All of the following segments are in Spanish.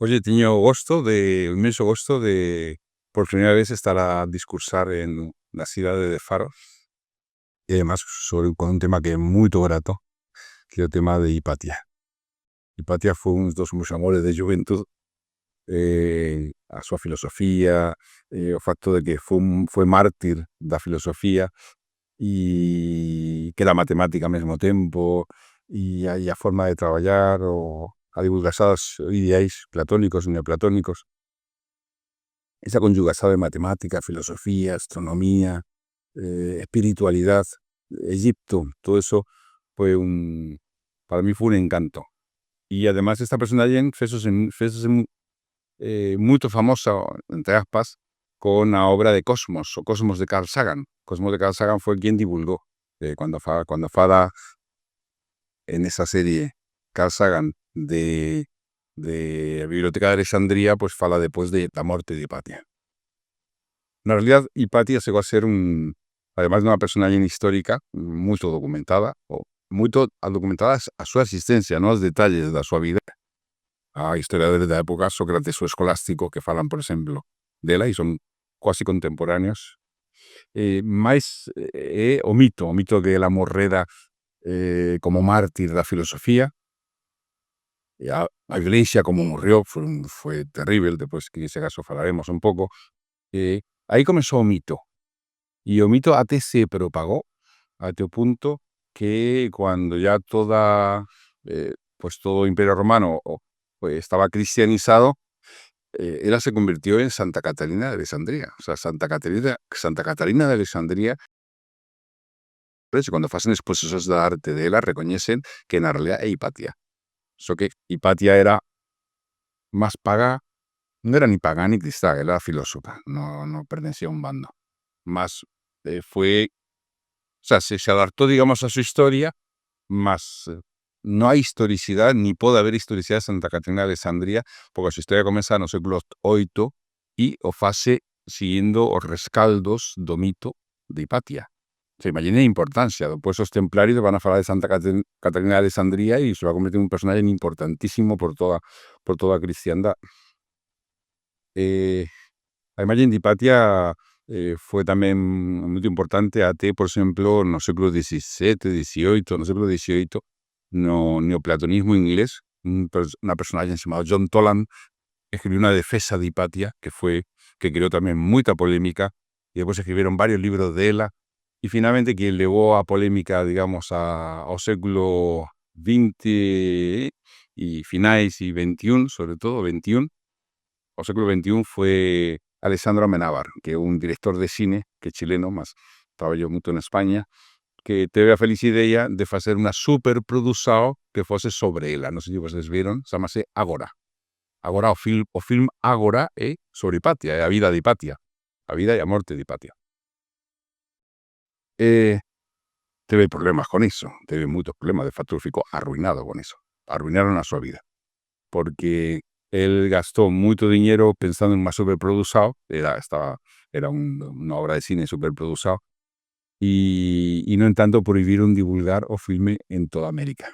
Oye, tiño inmenso gosto de por primeira vez estar a discursar na cidade de Faro e además con un tema que é moito grato, que é o tema de Hipatia. Hipatia foi un dos meus amores de xuventud, a súa filosofía, o facto de que foi mártir da filosofía e que era matemática ao mesmo tempo, e a forma de traballar, a divulgación dos ideais platónicos e neoplatónicos, esa conjugación de matemática, filosofía, astronomía, espiritualidad, Egipto, todo eso para mí fue un encanto. Y además esta persona fésose muy famosa, entre aspas, con la obra de Cosmos, o Cosmos de Carl Sagan. Cosmos de Carl Sagan fue quien divulgó, cuando fala en esa serie Carl Sagan de la Biblioteca de Alexandría, pues fala después de la muerte de Hipatia. Na realidad, Hipatia chegou a ser además de unha personaxe histórica moito documentada, a súa existencia, non os detalles da súa vida. A historiadores da época, Sócrates o Escolástico, que falan, por exemplo, dela e son quasi contemporáneos. Mais é o mito que ela morrera como mártir da filosofía. E a iglesia como morrió foi terrible, depois que ese caso falaremos un pouco. Aí comezou o mito. Y o mito até se propagó hasta el punto que cuando ya pues todo Imperio Romano pues estaba cristianizado, ella se convirtió en Santa Catarina de Alexandría. O sea, Santa Catarina de Alexandría, cuando hacen exposiciones de arte de ella, reconocen que en realidad es Hipatia. So que Hipatia era más pagá, no era ni pagá ni cristiana, era filósofa, no pertenecía a un bando. Más fue. O sea, se adaptó, digamos, a su historia, más no hay historicidad, ni puede haber historicidad de Santa Catarina de Alexandría, porque su historia comienza no século VIII y o fase siguiendo os rescaldos do mito de Hipatia. Se imagina a importancia. Después os templarios van a falar de Santa Catarina de Alexandría y se va a convertir en un personaje importantísimo por toda a cristiandad. A imagen de Hipatia fue también muy importante por ejemplo, en el siglo XVII, XVIII, en el siglo XVIII, no neoplatonismo inglés, una personaje llamada John Toland escribió una defensa de Hipatia que creó también mucha polémica, y después escribieron varios libros de ella, y finalmente quien llevó a polémica, digamos, al siglo XX y finales y XXI, sobre todo XXI, o século XXI, fue Alessandro Amenábar, que es un director de cine, que es chileno, más trabajó mucho en España, que teve a feliz idea de hacer una superproducción que fuese sobre ella. No sé si ustedes vieron, se llama Ágora. Ágora, o film Ágora é sobre Hipatia, a vida de Hipatia, a vida e a morte de Hipatia. Teve problemas con eso, teve muchos problemas, de facto ficou arruinado con eso, arruinaron a súa vida, porque él gastó mucho dinero pensando en una superproducción, era una obra de cine superproducción, y no en tanto prohibieron divulgar o filme en toda América.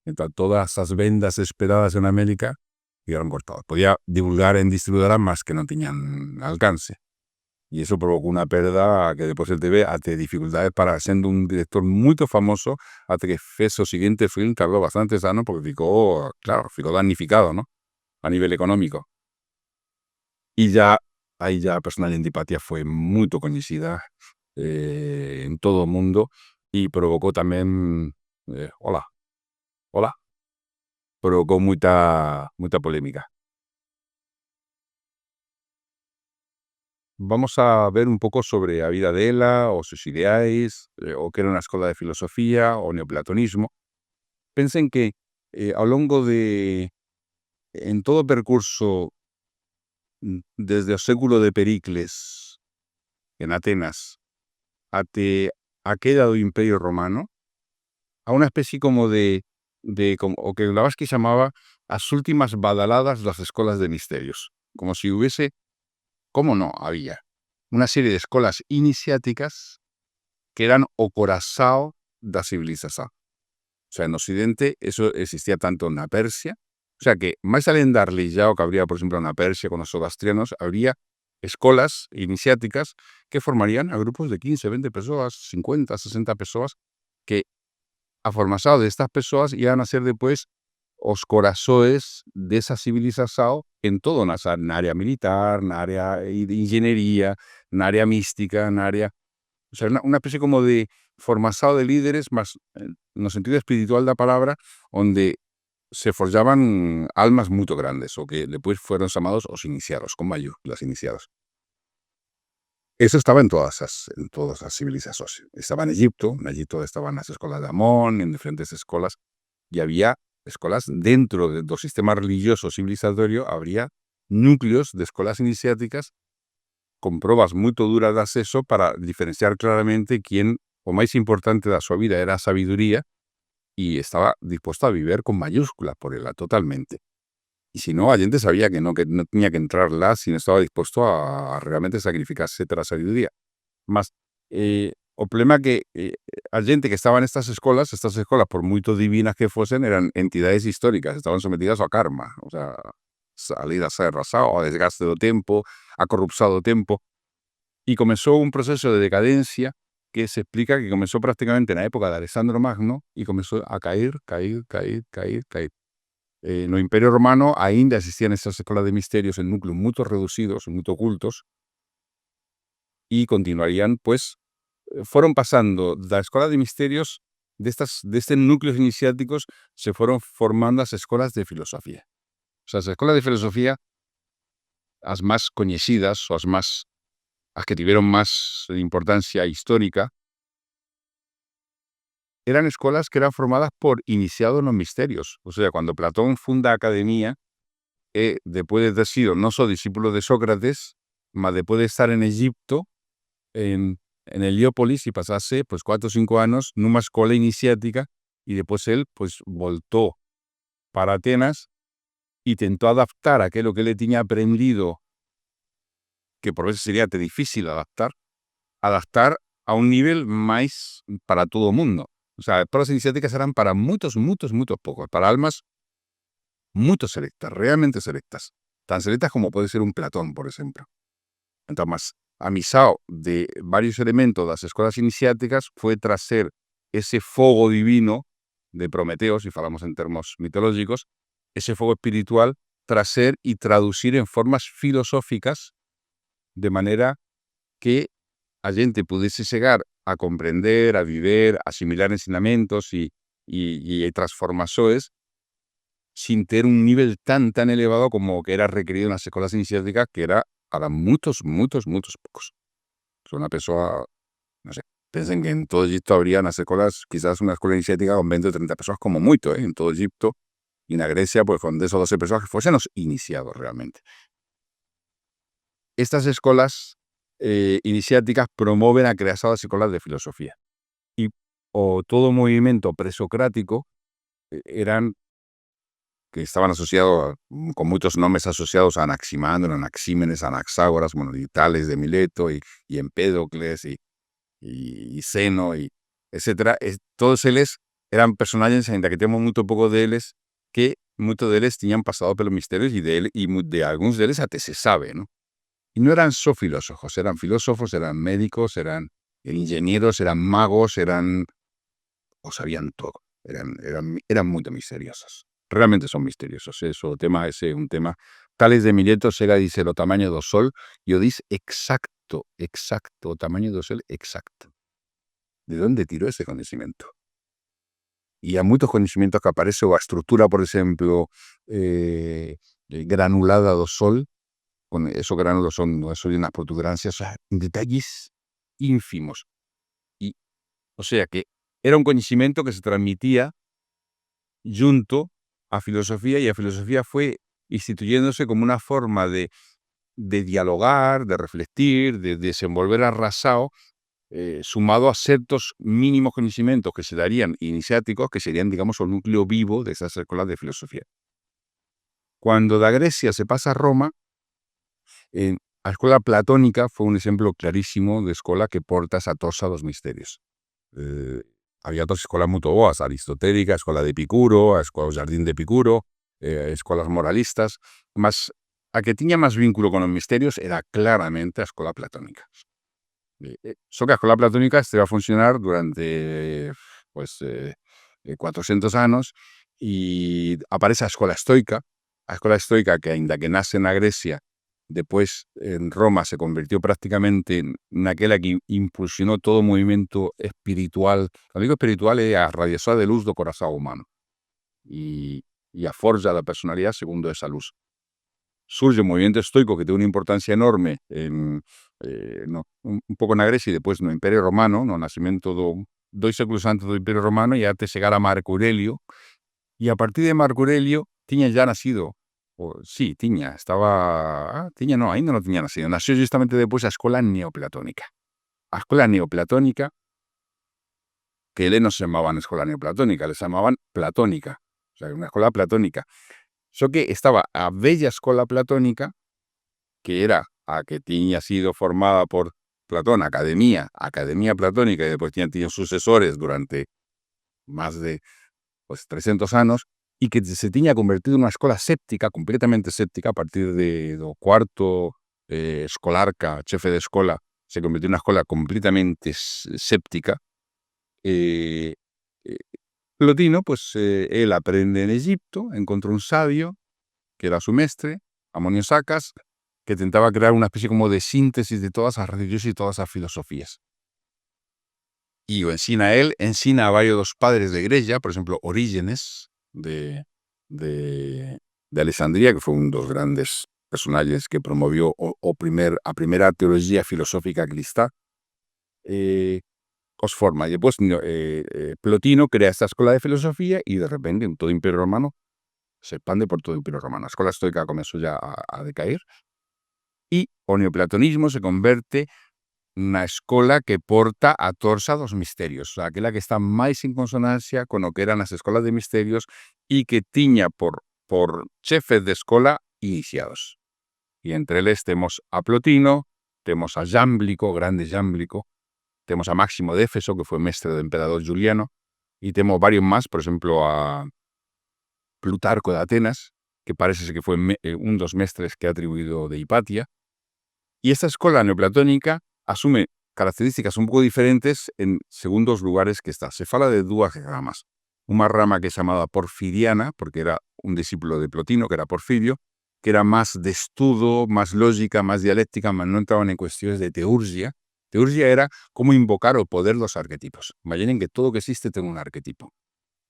Entonces, todas esas vendas esperadas en América quedaron cortadas. Podía divulgar en distribuidoras más que no tenían alcance. Y eso provocó una pérdida que después él teve hasta dificultades para, siendo un director muy famoso, hasta que fue su siguiente film, tardó bastantes años porque ficó damnificado, ¿no?, a nivel económico. Y ahí ya personal de Hipatia fue muy conocida en todo el mundo y provocó también, provocó mucha polémica. Vamos a ver un poco sobre la vida de ella, o sus ideales, o que era una escuela de filosofía, o neoplatonismo. Pensen que a lo largo en todo percurso, desde el século de Pericles, en Atenas, hasta a queda do Imperio Romano, a una especie como o que Blavatsky llamaba las últimas badaladas de las escuelas de misterios. Como si hubiese, ¿cómo no? Había una serie de escuelas iniciáticas que eran o corazao da civilización. O sea, en Occidente eso existía tanto en la Persia, o sea que, máis alén da religión que habría, por exemplo, na Persia con os zoroastrianos, habría escolas iniciáticas que formarían a grupos de 15, 20 persoas, 50, 60 persoas, que, a formación de estas persoas, iban a ser depois os corazoes desa civilización en todo, na área militar, na área de ingeniería, na área mística, na área... O sea, una especie como de formación de líderes, más no sentido espiritual da palabra, onde se forjaban almas muy grandes, o que después fueron llamados os iniciados, con mayúsculas, iniciados. Eso estaba en todas las civilizaciones. Estaba en Egipto estaban las escuelas de Amón, en diferentes escuelas, y había escuelas dentro del sistema religioso civilizatorio, habría núcleos de escuelas iniciáticas con pruebas muy duras de acceso para diferenciar claramente quién, o más importante de su vida, era sabiduría y estaba dispuesto a vivir con mayúsculas por ella totalmente. Y si no, la gente sabía que no tenía que entrar lá si no estaba dispuesto a realmente sacrificarse tras la sabiduría. Mas, o problema que a gente que estaba en estas escuelas, por muy divinas que fuesen, eran entidades históricas, estaban sometidas a karma, o sea, salidas a arrasado, a desgaste do tempo, a corrupción do tempo, y comenzó un proceso de decadencia que se explica que comenzó prácticamente en la época de Alessandro Magno y comenzó a caer. No Imperio Romano ainda existían estas escuelas de misterios en núcleos muy reducidos, muy ocultos, y continuarían, pues, fueron pasando de la escuela de misterios, de estos núcleos iniciáticos, se fueron formando las escuelas de filosofía. O sea, las escuelas de filosofía, las más conocidas, o las que tuvieron más importancia histórica, eran escuelas que eran formadas por iniciados en los misterios. O sea, cuando Platón funda Academia, después de haber sido no solo discípulo de Sócrates, mas después de estar en Egipto, en Heliópolis, y pasase pues 4 o 5 años en una escuela iniciática, y después él pues voltó para Atenas y intentó adaptar aquello que él tenía aprendido, que por eso sería difícil adaptar a un nivel más para todo el mundo. O sea, todas las iniciáticas eran para muchos pocos, para almas muy selectas, realmente selectas. Tan selectas como puede ser un Platón, por ejemplo. Entonces, amisado de varios elementos de las escuelas iniciáticas fue traer ese fuego divino de Prometeo, si hablamos en términos mitológicos, ese fuego espiritual, traer y traducir en formas filosóficas, de manera que a gente pudiese llegar a comprender, a vivir, a asimilar ensinamientos y transformaciones sin tener un nivel tan elevado como que era requerido en las escuelas iniciáticas, que era para muchos pocos. Es una persona, no sé, piensen que en todo Egipto habría en las escuelas, quizás una escuela iniciática con 20 o 30 personas como mucho, en todo Egipto, y en la Grecia, pues con 10 o 12 personas que fuesen los iniciados realmente. Estas escuelas iniciáticas promueven a crear las escuelas de filosofía. Y todo movimiento presocrático eran que estaban asociados con muchos nombres asociados a Anaximandro, Anaxímenes, Anaxágoras, y Tales de Mileto, y Empédocles, y Zeno, y etcétera. Todos ellos eran personajes, ainda que tenemos muy poco de ellos, que muchos de ellos tenían pasado por los misterios, y de algunos de ellos hasta se sabe, ¿no? Y no eran solo filósofos, eran médicos, eran ingenieros, eran magos, o sabían todo. Eran muy misteriosos. Realmente son misteriosos. Eso tema es un tema. Tales de Mileto llega dice lo tamaño do sol, y dice exacto, tamaño do sol exacto. ¿De dónde tiró ese conocimiento? Y hay muchos conocimientos que aparece, o a estructura, por ejemplo, granulada do sol, con esos granulos son unas protuberancias, o sea, detalles ínfimos. Y, o sea, que era un conocimiento que se transmitía junto a filosofía, y a filosofía fue instituyéndose como una forma de dialogar, de refletir, de desenvolver arrasado, sumado a ciertos mínimos conocimientos que se darían iniciáticos, que serían, digamos, el núcleo vivo de esas escuelas de filosofía. Cuando de Grecia se pasa a Roma, la escuela platónica fue un ejemplo clarísimo de escuela que porta esa tosa dos misterios. Había otras escuelas muy boas, aristotélica, escuela de Epicuro, a escuela Jardín de Epicuro, escolas moralistas, mas a que tiña máis vínculo con os misterios era claramente a escola platónica. Só que a escola platónica esteve a funcionar durante pues, 400 anos e aparece a escola estoica. A escola estoica que, aínda que nace na Grecia, depois en Roma se convirtió prácticamente naquela que impulsionó todo o movimento espiritual. Cando digo espiritual é a radiación de luz do corazón humano e a forja da personalidade segundo esa luz. Surge o movimento estoico que ten unha importancia enorme un pouco na Grecia e depois no Imperio Romano, no nacimento 2 séculos antes do Imperio Romano e até chegar a Marco Aurelio. E a partir de Marco Aurelio tiña ya nacido, aínda non tiña nacido, nació justamente depois a escola neoplatónica. A escola neoplatónica, que eles non se chamaban escola neoplatónica, les chamaban platónica, o sea, unha escola platónica. Só que estaba a bella escola platónica, que era a que tiña sido formada por Platón, Academia Platónica, e depois tiña sucesores durante máis de 300 anos, e que se tiña convertido nunha escola séptica, completamente séptica, a partir do cuarto escolarca, chefe de escola, se convirtió nunha escola completamente séptica. Plotino, pues, él aprende en Egipto, encontró un sabio, que era su mestre, Amonio Sacas, que tentaba crear una especie como de síntesis de todas as religións e todas as filosofías. E o ensina él, ensina a varios dos padres de igreja, por exemplo, Orígenes, de Alexandría, que foi un dos grandes personajes que promovió a primeira teoloxía filosófica cristá, os forma. E depois Plotino crea esta escola de filosofía e de repente en todo o Imperio Romano se expande por todo o Imperio Romano. A escola estoica comezou ya a decaer e o neoplatonismo se converte na escola que porta a torsa dos misterios, o sea, aquela que está máis en consonancia con o que eran as escolas de misterios e que tiña por chefes de escola iniciados. E entre eles temos a Plotino, temos a Jámblico, grande Jámblico, temos a Máximo de Éfeso, que foi mestre do emperador Juliano, e temos varios máis, por exemplo, a Plutarco de Atenas, que parece que foi un dos mestres que ha atribuído de Hipatia. E esta escola neoplatónica asume características un pouco diferentes según dos lugares que está. Se fala de dúas ramas. Unha rama que é chamada porfiriana, porque era un discípulo de Plotino, que era Porfirio, que era máis de estudo, máis lógica, máis dialéctica, mas non entraban en cuestións de teurgia. Teurgia era como invocar o poder dos arquetipos. Imaginen que todo o que existe ten un arquetipo.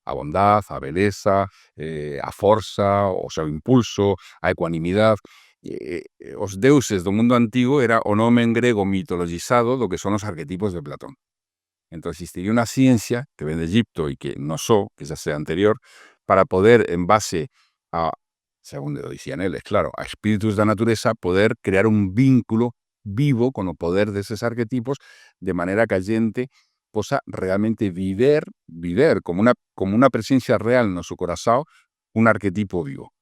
A bondad, a beleza, a forza, o sea, o impulso, a ecuanimidade. Os deuses do mundo antigo era o nome en grego mitologizado do que son os arquetipos de Platón. Entón, existiría unha ciencia que ven de Egipto e que non só, que xa sea anterior, para poder, en base a, según lo dicían eles, claro, a espíritus da natureza, poder crear un vínculo vivo con o poder deses arquetipos, de maneira que a xente posa realmente viver como unha presencia real no seu corazón, un arquetipo vivo.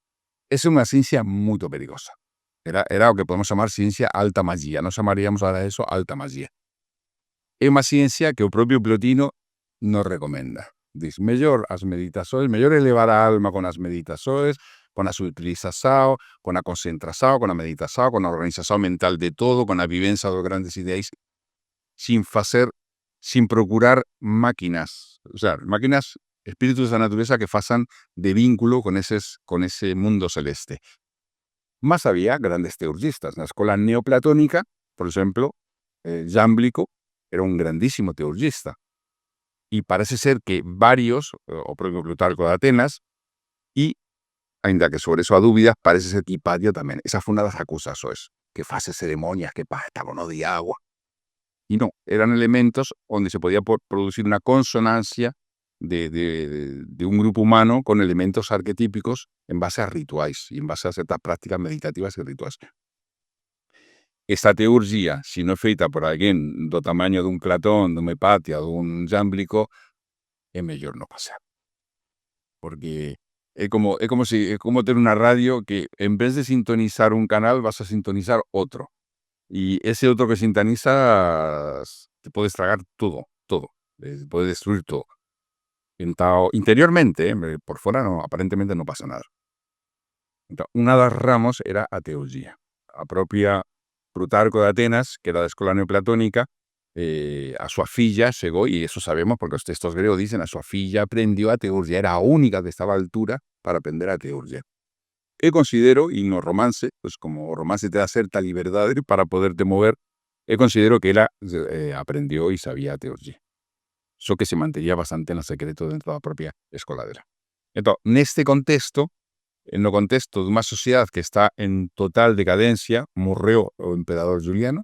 Esa é unha ciencia moito perigosa. Era o que podemos chamar ciencia alta magia, non chamaríamos a eso alta magia. É unha ciencia que o propio Plotino nos recomenda. Diz, mellor as meditações, mellor elevar a alma con as meditações, con a utilización, con a concentración, con a meditación, con a organización mental de todo, con a vivencia dos grandes ideais, sin procurar máquinas, o sea, máquinas, espíritus da natureza que fasan de vínculo con ese mundo celeste. Mas había grandes teurgistas. Na escola neoplatónica, por exemplo, Jámblico era un grandísimo teurgista. E parece ser que varios, o propio Plutarco de Atenas, e, aínda que sobre eso a dúbidas, parece ser que Hipatia tamén. Esa foi unha das acusações, que fase ceremonias, que está bono de agua. E non, eran elementos onde se podía producir unha consonancia de un grupo humano con elementos arquetípicos en base a rituais e en base a certas prácticas meditativas e rituais. Esta teurgia, se non é feita por alguén do tamaño dun Platón, dun Hipatia, dun Jámblico, é mellor non pasar. Porque é como ter unha radio que en vez de sintonizar un canal vas a sintonizar outro. E ese outro que sintonizas te pode estragar todo, pode destruir todo. Interiormente, por fora no, aparentemente non pasa nada. Então, una das ramos era a teologia. A propia Plutarco de Atenas, que era da escola neoplatónica, a súa filla chegou, e eso sabemos porque os textos gregos dicen, a súa filla aprendió a teurgia, era a única que estaba a altura para aprender a teurgia. E considero, e no romance, pues como o romance te da certa liberdade para poderte mover, e considero que ela aprendió e sabía a teurgia. Só que se mantenía bastante en secreto dentro da propia escola dela. Entón, neste contexto, no contexto dunha sociedade que está en total decadencia, morreu o emperador Juliano,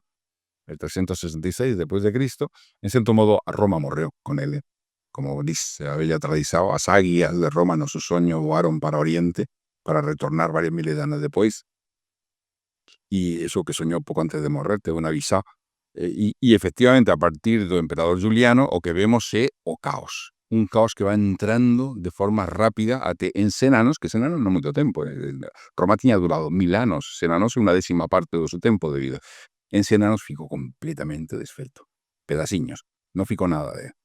el 366 después de Cristo, en cierto modo a Roma morreu con él. Como dice a bella tradición, as águias de Roma no su sueño voaron para Oriente para retornar varios miles de años después, y eso que soñó poco antes de morrer, te una avisa. Y efectivamente, a partir del emperador Juliano, o que vemos é o caos. Un caos que va entrando de forma rápida en 100 anos, que 100 anos non moito tempo. Roma tiña durado 1000 anos, 100 anos é unha décima parte do seu tempo de vida. En 100 anos ficou completamente desfeito. Pedaciños. Non ficou nada de...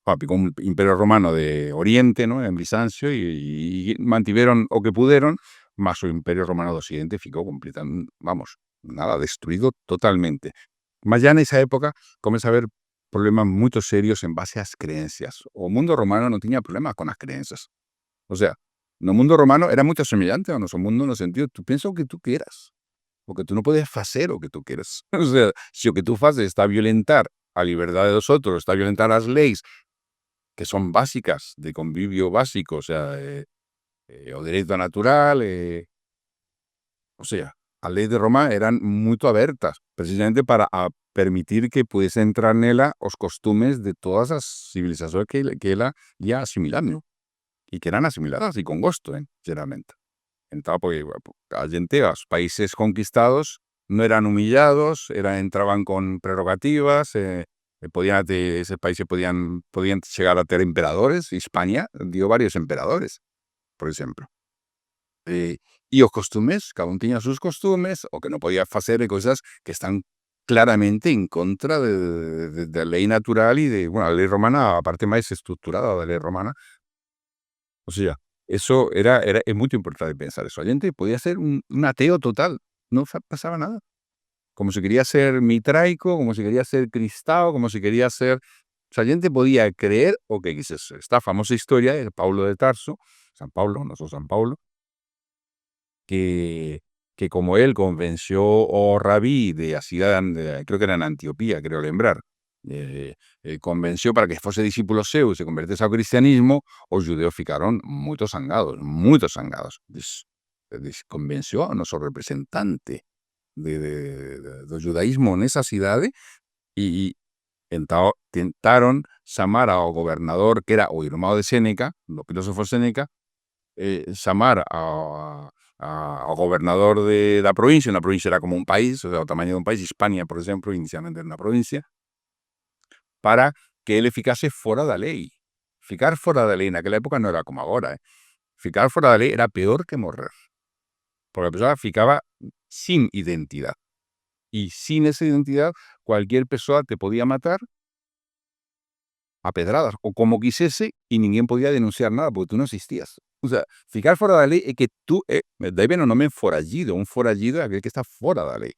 Ficou un imperio romano de Oriente, ¿no? En Bizancio, y mantiveron o que puderon, mas o imperio romano de Occidente ficou completamente, vamos, nada, destruído totalmente. Mas ya nesa época comeza a haber problemas moito serios en base ás creencias. O mundo romano non tiña problemas con as creencias. O sea, no mundo romano era moito semellante ao noso mundo no sentido, tú pensa o que tú queras, porque tú non podes facer o que tú queras. O sea, se o que tú faces está a violentar a liberdade dos outros, está a violentar as leis que son básicas, de convivio básico, o sea, o dereito natural, o sea, as leis de Roma eran moito abertas, precisamente para permitir que pudiese entrar nela os costumes de todas as civilizacións que ela ia asimilando, e que eran asimiladas, e con gosto, xeralmente. Entón, porque a xente, os países conquistados non eran humillados, entraban con prerrogativas, esos países podían chegar a ter emperadores. Hispania dio varios emperadores, por exemplo. E os costumes, cada un tiña sus costumes, o que non podía facer cousas que están claramente en contra da lei natural e de, bueno, a lei romana, a parte máis estructurada da lei romana. O sea, eso é moito importante pensar eso. A xente podía ser un ateo total, non pasaba nada. Como se quería ser mitraico, como se quería ser cristao, como se quería ser... O sea, a xente podía creer o que quisese. Esta famosa historia de Paulo de Tarso, San Paulo, noso San Paulo, que como él convenció o rabí de a cidade, creo que era en Antioquía, creo lembrar, convenció para que fose discípulo seu e se convertese ao cristianismo, os judeos ficaron moito zangados, moito zangados. Convenció a noso representante do judaísmo nesa cidade, e entón tentaron chamar ao gobernador, que era o irmão de Séneca, do filósofo Séneca, chamar ao gobernador da provincia. Una provincia era como un país, o sea, o tamaño de un país. Hispania, por exemplo, inicialmente era unha provincia, para que ele ficase fora da lei. Ficar fora da lei naquela época non era como agora. Ficar fora da lei era peor que morrer, porque a persoa ficaba sin identidad. Y sin esa identidad, cualquier persoa te podía matar a pedradas, o como quisese, e ninguén podía denunciar nada, porque tú non existías. O sea, ficar fora da lei é que tú, de aí ven o nome forallido. Un forallido é aquel que está fora da lei.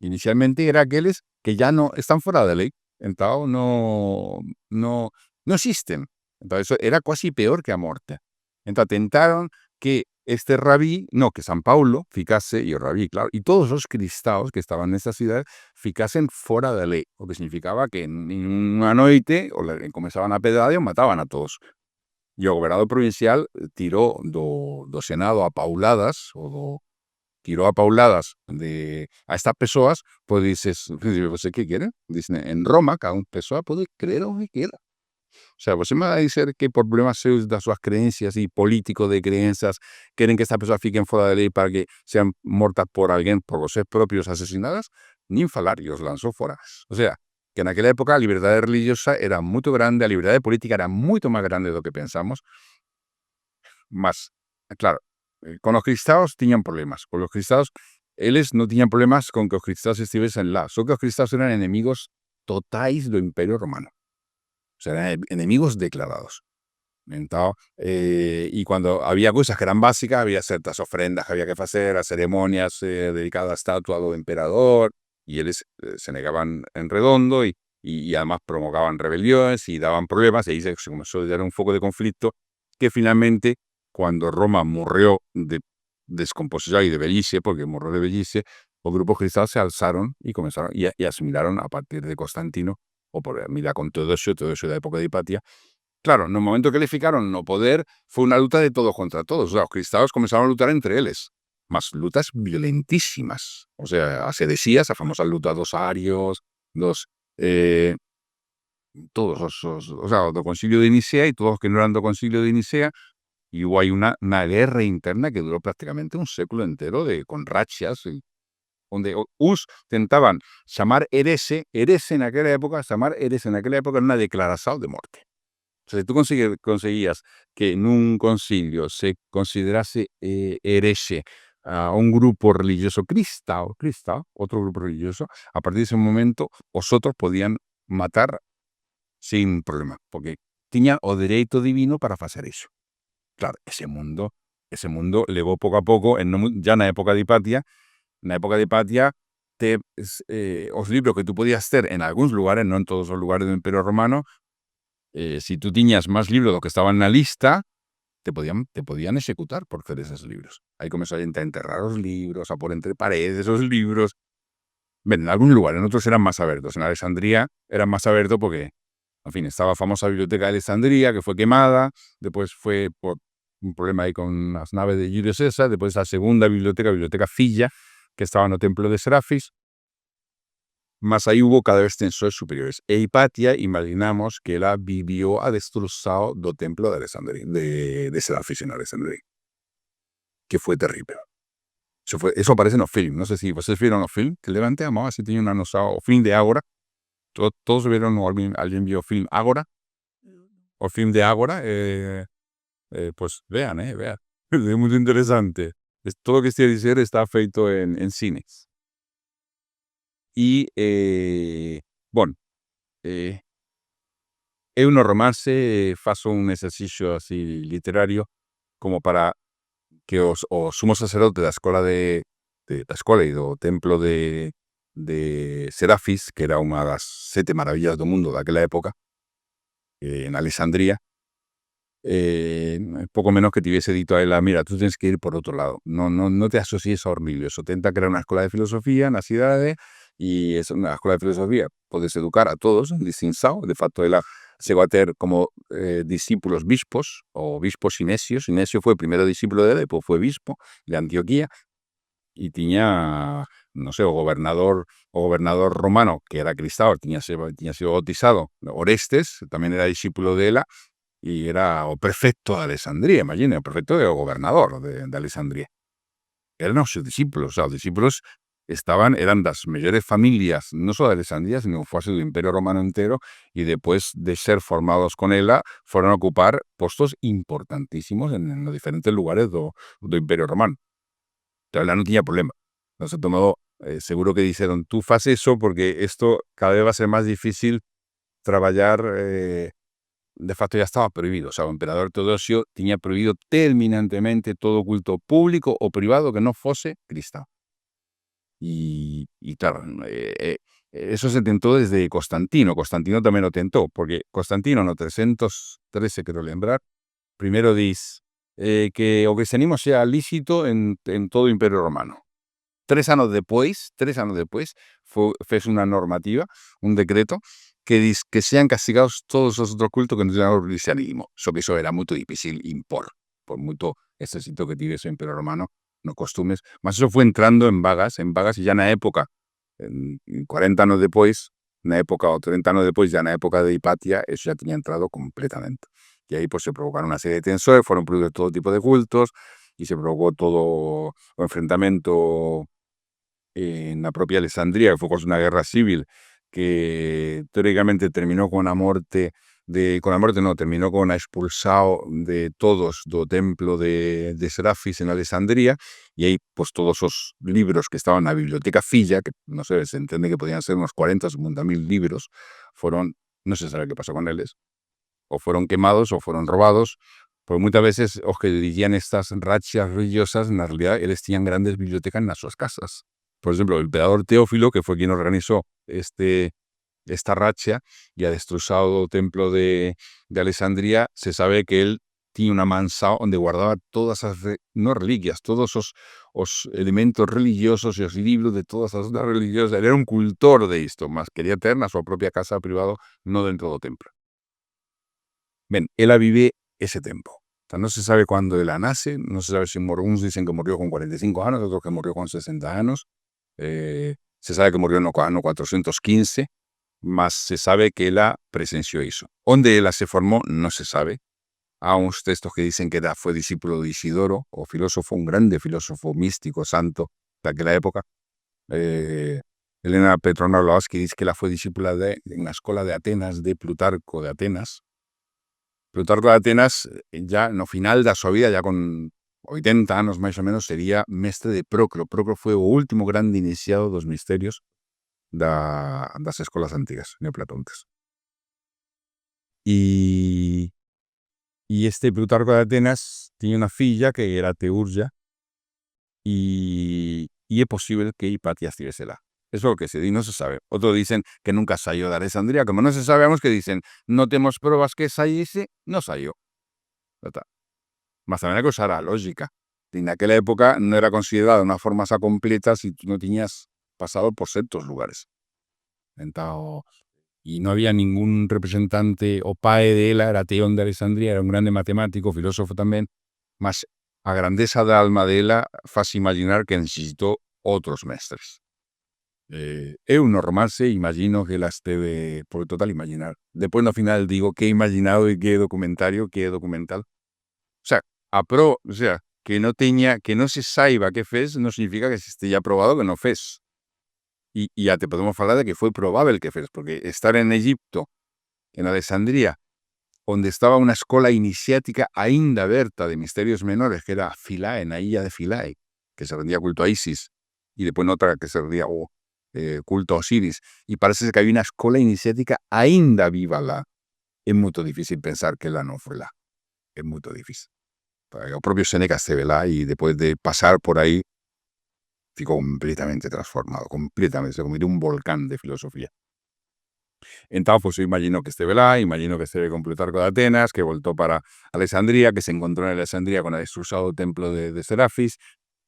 Inicialmente era aqueles que ya no están fora da lei, entón non existen. Entón, eso era quasi peor que a morte. Entón, tentaron que este rabí, que San Paulo ficase, e o rabí, claro, e todos os cristaos que estaban nesa cidade ficasen fora da lei, o que significaba que en unha noite comezaban a pedrada e o mataban a todos. E o gobernador provincial tirou do Senado a pauladas, tiró a pauladas a estas persoas, pues dices, ¿você qué quiere? Dicen, en Roma, cada persoa pode creer o que quiera. O sea, você me vai dizer que por problemas seus das súas creencias e políticos de creencias queren que estas persoas fiquen fora da lei para que sean mortas por alguén, por vocês propios asesinadas? Nin falar, e os lanzou fora. O sea, que naquela época a liberdade religiosa era moito grande, a liberdade política era moito máis grande do que pensamos, mas, claro, con os cristaos tiñan problemas. Con os cristaos, eles non tiñan problemas con que os cristaos estivesen lá, só que os cristaos eran enemigos totais do Imperio Romano. O sea, eran enemigos declarados. Entao, y cuando había cosas que eran básicas, había ciertas ofrendas que había que hacer, a ceremonias dedicadas a estatua do emperador, y ellos se negaban en redondo y además provocaban rebeliones y daban problemas, y ahí se comenzó a dar un foco de conflicto que finalmente, cuando Roma murió de descomposición y de vellicie, porque murió de vellicie, los grupos cristianos se alzaron y comenzaron y asimilaron a partir de Constantino, o por mira con todo eso de la época de Hipatia. Claro, en el momento que le ficaron no poder, fue una luta de todos contra todos. O sea, los cristianos comenzaron a luchar entre ellos. Más lutas violentísimas. O sea, se decía esa famosa luta dos arios, dos, eh, todos o sea, do concilio de Nicea y todos los que no eran do concilio de Nicea, y hubo ahí una guerra interna que duró prácticamente un século entero con rachas, donde us tentaban llamar herese en aquella época, era una declaración de muerte. O sea, si tú conseguías que en un concilio se considerase hereje a un grupo religioso cristao, otro grupo religioso, a partir de ese momento, vosotros podían matar sin problema, porque tenía o derecho divino para hacer eso. Claro, ese mundo llegó poco a poco, ya en la época de Hipatia, los libros que tú podías hacer en algunos lugares, no en todos los lugares del Imperio Romano, si tú tenías más libros de los que estaban en la lista, te podían ejecutar por hacer esos libros. Ahí comenzó a enterrar los libros, a poner entre paredes esos libros. En algún lugar, en otros eran más abiertos. En Alejandría eran más abiertos porque, en fin, estaba la famosa biblioteca de Alejandría, que fue quemada, después fue por un problema ahí con las naves de Julio César, después la segunda biblioteca Filla, que estaba en el templo de Serafis, mas ahí hubo cada vez tensores superiores. E Hipatia, imaginamos que ella vivió a destrozado do templo de Alejandría, de Serafis en Alejandría, que fue terrible. Eso aparece en los films. No sé si ustedes vieron los films, que Levante amaba, si tenía una noción, o film de Ágora. Todos vieron, o alguien vio film Ágora, o film de Ágora, pues vean. Es muy interesante. Todo lo que estoy diciendo está feito en cines. Y, bueno, es un romance, faço un ejercicio así literario como para que o sumo sacerdote de la escuela la escuela y do templo de Serafis, que era una de las 7 maravillas del mundo de aquella época, en Alejandría, poco menos que te hubiese dicho a ella, mira, tú tienes que ir por otro lado, no te asocies a Ormilios, o tenta crear una escuela de filosofía en la ciudad, y es una escuela de filosofía, puedes educar a todos, distinção, de facto ella llegó a tener como discípulos bispos, o bispos Sinesio fue el primero discípulo de él, después fue bispo de Antioquía, y tenía, no sé, o gobernador romano, que era cristiano, tenía sido bautizado, Orestes, también era discípulo de él, y era o prefecto de Alejandría, imagínate, o prefecto o gobernador de Alejandría. Eran sus discípulos, o sea, los discípulos eran las mejores familias, no solo de Alejandría, sino fue del Imperio Romano entero, y después de ser formados con ella, fueron a ocupar puestos importantísimos en los diferentes lugares del Imperio Romano. Entonces, ella no tenía problema. No se tomó, seguro que dijeron, tú haz eso porque esto cada vez va a ser más difícil trabajar. De facto ya estaba prohibido, o sea, el emperador Teodosio tenía prohibido terminantemente todo culto público o privado que no fuese cristiano. Y claro, eso se tentó desde Constantino. Constantino también lo tentó, porque Constantino en el 313, quiero lembrar, primero dice que o cristianismo sea lícito en todo el Imperio Romano. 3 años después, fue una normativa, un decreto, que dice que sean castigados todos los otros cultos que no sean el cristianismo. Que eso era muy difícil impor, por mucho ejército que tuviese el Imperio Romano, no costumes. Mas eso fue entrando en vagas, y ya en la época, 40 años después, o 30 años después, ya en la época de Hipatia, eso ya tenía entrado completamente. Y ahí pues se provocaron una serie de tensores, fueron producidos todo tipo de cultos, y se provocó todo el enfrentamiento en la propia Alejandría, que fue una guerra civil que teóricamente terminó con la muerte terminó con la expulsado de todos do templo de Serafis en Alejandría, y ahí pues todos esos libros que estaban en la biblioteca Filla, que no sé, se entiende que podían ser unos 40 o 50.000 libros, no se sabe qué pasó con ellos, o fueron quemados, o fueron robados, porque muchas veces os que dirigían estas rachas religiosas, en realidad, ellos tenían grandes bibliotecas en las sus casas. Por ejemplo, el emperador Teófilo, que fue quien organizó esta racha y ha destrozado el templo de Alessandria, se sabe que él tenía una mansao donde guardaba todas las, no reliquias, todos los elementos religiosos y los libros de todas las otras religiosas. Él era un cultor de esto, más quería tener a su propia casa privada, no dentro del templo. Bien, él vive ese tiempo. O sea, no se sabe cuándo él nace, no se sabe si murió, unos dicen que murió con 45 años, otros que murió con 60 años. Se sabe que murió en el año 415, mas se sabe que él presenció eso. ¿Dónde él se formó? No se sabe. Hay unos textos que dicen que fue discípulo de Isidoro, o filósofo, un grande filósofo místico, santo de aquella época. Elena Petrona Blavatsky dice que fue discípula en la escuela de Atenas, de Plutarco de Atenas. Plutarco de Atenas, ya no final de su vida, ya con 80 años más o menos, sería mestre de Proclo. Proclo fue el último grande iniciado de los misterios de las escuelas antiguas neoplatónicas. Y este Plutarco de Atenas tenía una filla que era Teurgia, y es posible que Hipatia estuviésela. Eso es lo que se dice, no se sabe. Otros dicen que nunca salió de Alejandría. Como no se sabemos, que dicen, no tenemos pruebas que saliese, no salió. Mas también hay que usar la lógica. En aquella época no era considerada una forma completa si tú no tenías pasado por ciertos lugares. Entonces, y no había ningún representante o pae de él, era Teón de Alejandría, era un grande matemático, filósofo también, mas a grandeza de alma de él hace imaginar que necesitó otros mestres. Es un normal, se imagino que las debe por total imaginar. Después al final digo qué he imaginado y qué documentario, qué documental. O sea, que no se saiba que fez, no significa que se esté ya probado que no fez. Y ya te podemos hablar de que fue probable que fez, porque estar en Egipto, en Alejandría, donde estaba una escuela iniciática ainda aberta de misterios menores, que era Philae, en la isla de Philae, que se rendía culto a Isis, y después en otra que se rendía culto a Osiris, y parece que había una escuela iniciática ainda viva lá. Es muy difícil pensar que la no fue lá. Es muy difícil. El propio Séneca se ve lá, y después de pasar por ahí, ficó completamente transformado, completamente, se convirtió en un volcán de filosofía. Entonces, pues yo imagino que esté lá, imagino que esté con Plutarco de Atenas, que voltó para Alejandría, que se encontró en Alejandría con el destrozado templo de Serafis,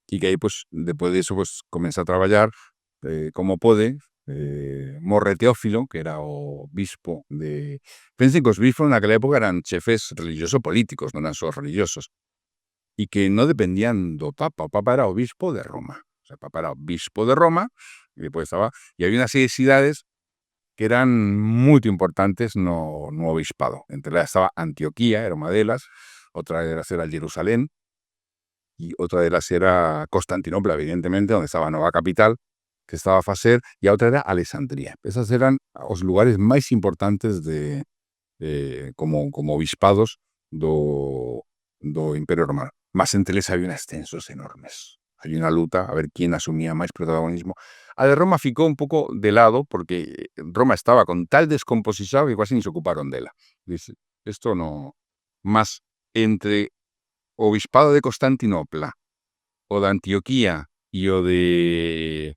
y que ahí, pues, después de eso, pues, comienza a trabajar como puede. Morre Teófilo, que era obispo de... Pensen que los obispos en aquella época eran chefes religiosos políticos, no eran solo religiosos, y que no dependían del Papa. El Papa era obispo de Roma. O sea, el Papa era obispo de Roma, y después y había una serie de ciudades que eran muy importantes no obispado. Entre ellas estaba Antioquía, era una de ellas, otra de ellas era Jerusalén, y otra de ellas era Constantinopla, evidentemente, donde estaba la nueva capital, que estaba a facer, y otra era Alejandría. Esos eran los lugares más importantes como obispados do Imperio Romano. Más entre ellos había unos extensos enormes. Había una lucha a ver quién asumía más protagonismo. A de Roma ficó un poco de lado, porque Roma estaba con tal descomposición que casi ni se ocuparon de ella. Dice, esto no... Más entre obispado de Constantinopla, o de Antioquía, y o de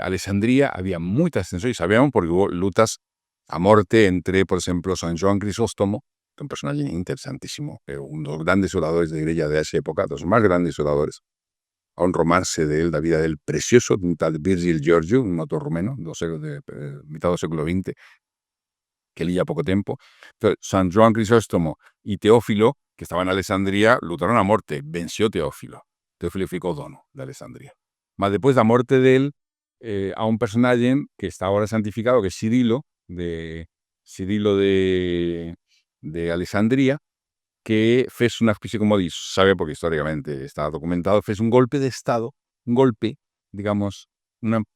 Alejandría, había muchas tensiones, sabíamos, porque hubo lutas a muerte entre, por ejemplo, San Juan Crisóstomo, un personaje interesantísimo, uno de los grandes oradores de la iglesia de esa época, los más grandes oradores. A un romance de él, la vida del precioso, un tal Virgil Giorgio, un autor rumeno, mitad del siglo XX, que leía poco tiempo. Entonces, San Juan Crisóstomo y Teófilo, que estaban en Alejandría, lucharon a muerte. Venció Teófilo. Teófilo ficó dono de Alejandría. Mas después de la muerte de él, a un personaje que está ahora santificado, que es Cirilo de Alejandría, que fez una especie, como dice, sabe, porque históricamente está documentado, fez un golpe de Estado, digamos,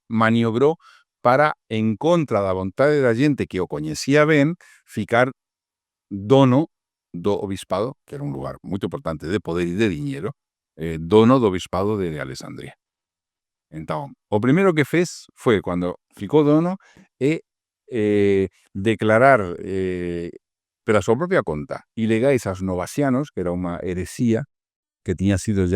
maniobró para, en contra de la voluntad de la gente que o conocía bien, ficar dono do obispado, que era un lugar muy importante de poder y de dinero, dono do obispado de Alejandría. Entonces, lo primero que fez fue, cuando ficó dono, declarar per a súa propia conta ilegais aos novasianos, que era unha heresía que tiña sido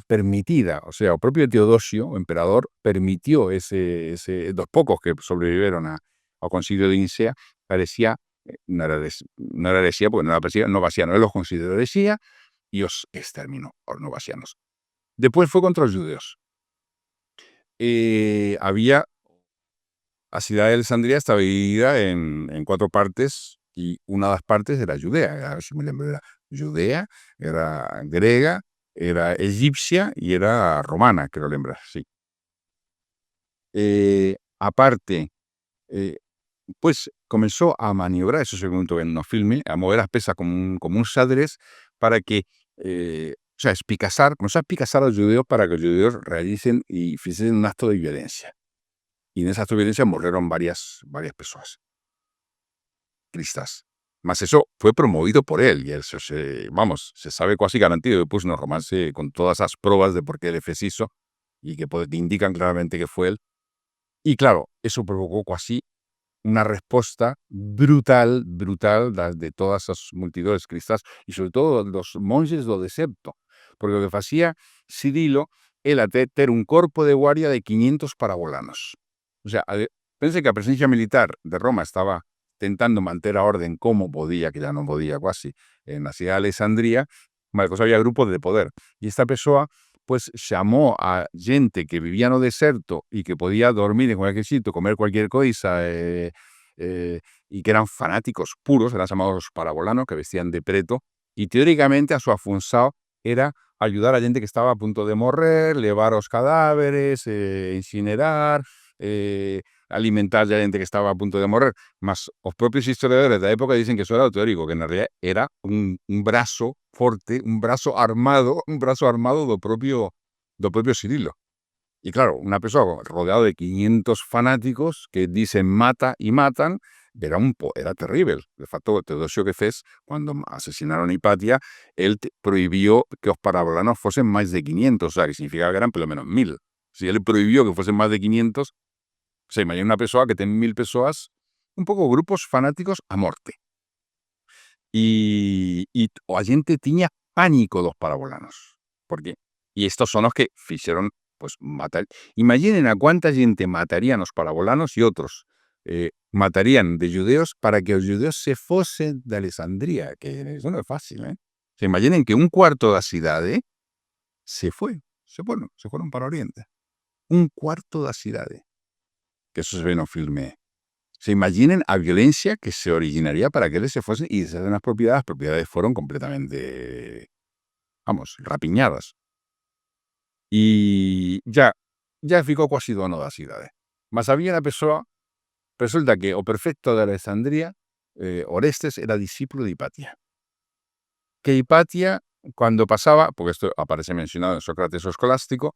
permitida, o sea, o propio Teodosio, o emperador, permitió dos pocos que sobrevivieron ao concilio de Nicea, parecía, no era heresía porque no era novasiano, él los consideró heresía y os exterminó a los novasianos. Después fue contra los judeos. Había a ciudad de Alessandria estaba dividida en 4 partes y una de las partes era Judea, a ver si me lembro, era Judea, era grega, era egipcia y era romana, creo lembrar, sí. Aparte, pues comenzó a maniobrar, eso se contó en unos filmes, a mover las pesas como un xadrez para que, o sea, comenzó a espicazar a los judeos para que los judeos realicen y hiciesen un acto de violencia. Y en ese acto de violencia murieron varias personas cristas. Mas eso fue promovido por él, y eso se sabe casi garantido después en los romances con todas esas pruebas de por qué él fez eso, y que indican claramente que fue él. Y claro, eso provocó casi una respuesta brutal de todas esas multitudes cristas, y sobre todo los monjes do deserto, porque lo que hacía Cirilo era ter un corpo de guardia de 500 parabolanos. O sea, pensé que la presencia militar de Roma estaba tentando mantener a orden como podía, que ya no podía casi, en la ciudad de Alessandría, mas pues había grupos de poder. Y esta persona pues llamó a gente que vivía no deserto y que podía dormir en cualquier sitio, comer cualquier cosa, y que eran fanáticos puros, eran llamados parabolanos, que vestían de preto, y teóricamente a su afunzao era ayudar a gente que estaba a punto de morrer, llevar los cadáveres, incinerar, alimentar a gente que estaba a punto de morrer. Mas los propios historiadores de la época dicen que eso era lo teórico, que en realidad era un brazo fuerte, un brazo armado do propio Cirilo. Y claro, una persona rodeada de 500 fanáticos que dicen mata y matan, era terrible. De facto, Teodosio que fez, cuando asesinaron a Hipatia, él prohibió que los parabolanos fuesen más de 500, o sea, que significaba que eran por lo menos 1000. Si él prohibió que fuesen más de 500, se imagina una persona que tiene 1000 personas, un poco grupos fanáticos a muerte. Y a gente tenía pánico los parabolanos. Porque, y estos son los que hicieron, pues, matar. Imaginen a cuánta gente matarían los parabolanos y otros matarían de judeos para que los judeos se fuesen de Alessandría, que eso no es fácil, ¿eh? Se imaginen que un cuarto de la ciudad se fueron para Oriente. Un cuarto de la ciudad. Que eso se ve en un filme. Se imaginen a violencia que se originaría para que él se fuese y deshacer las propiedades fueron completamente, rapiñadas. Y ya ficou casi dono da cidade. Mas había una persona, resulta que o prefecto de Alessandría, Orestes, era discípulo de Hipatia. Que Hipatia, cuando pasaba, porque esto aparece mencionado en Sócrates o Escolástico,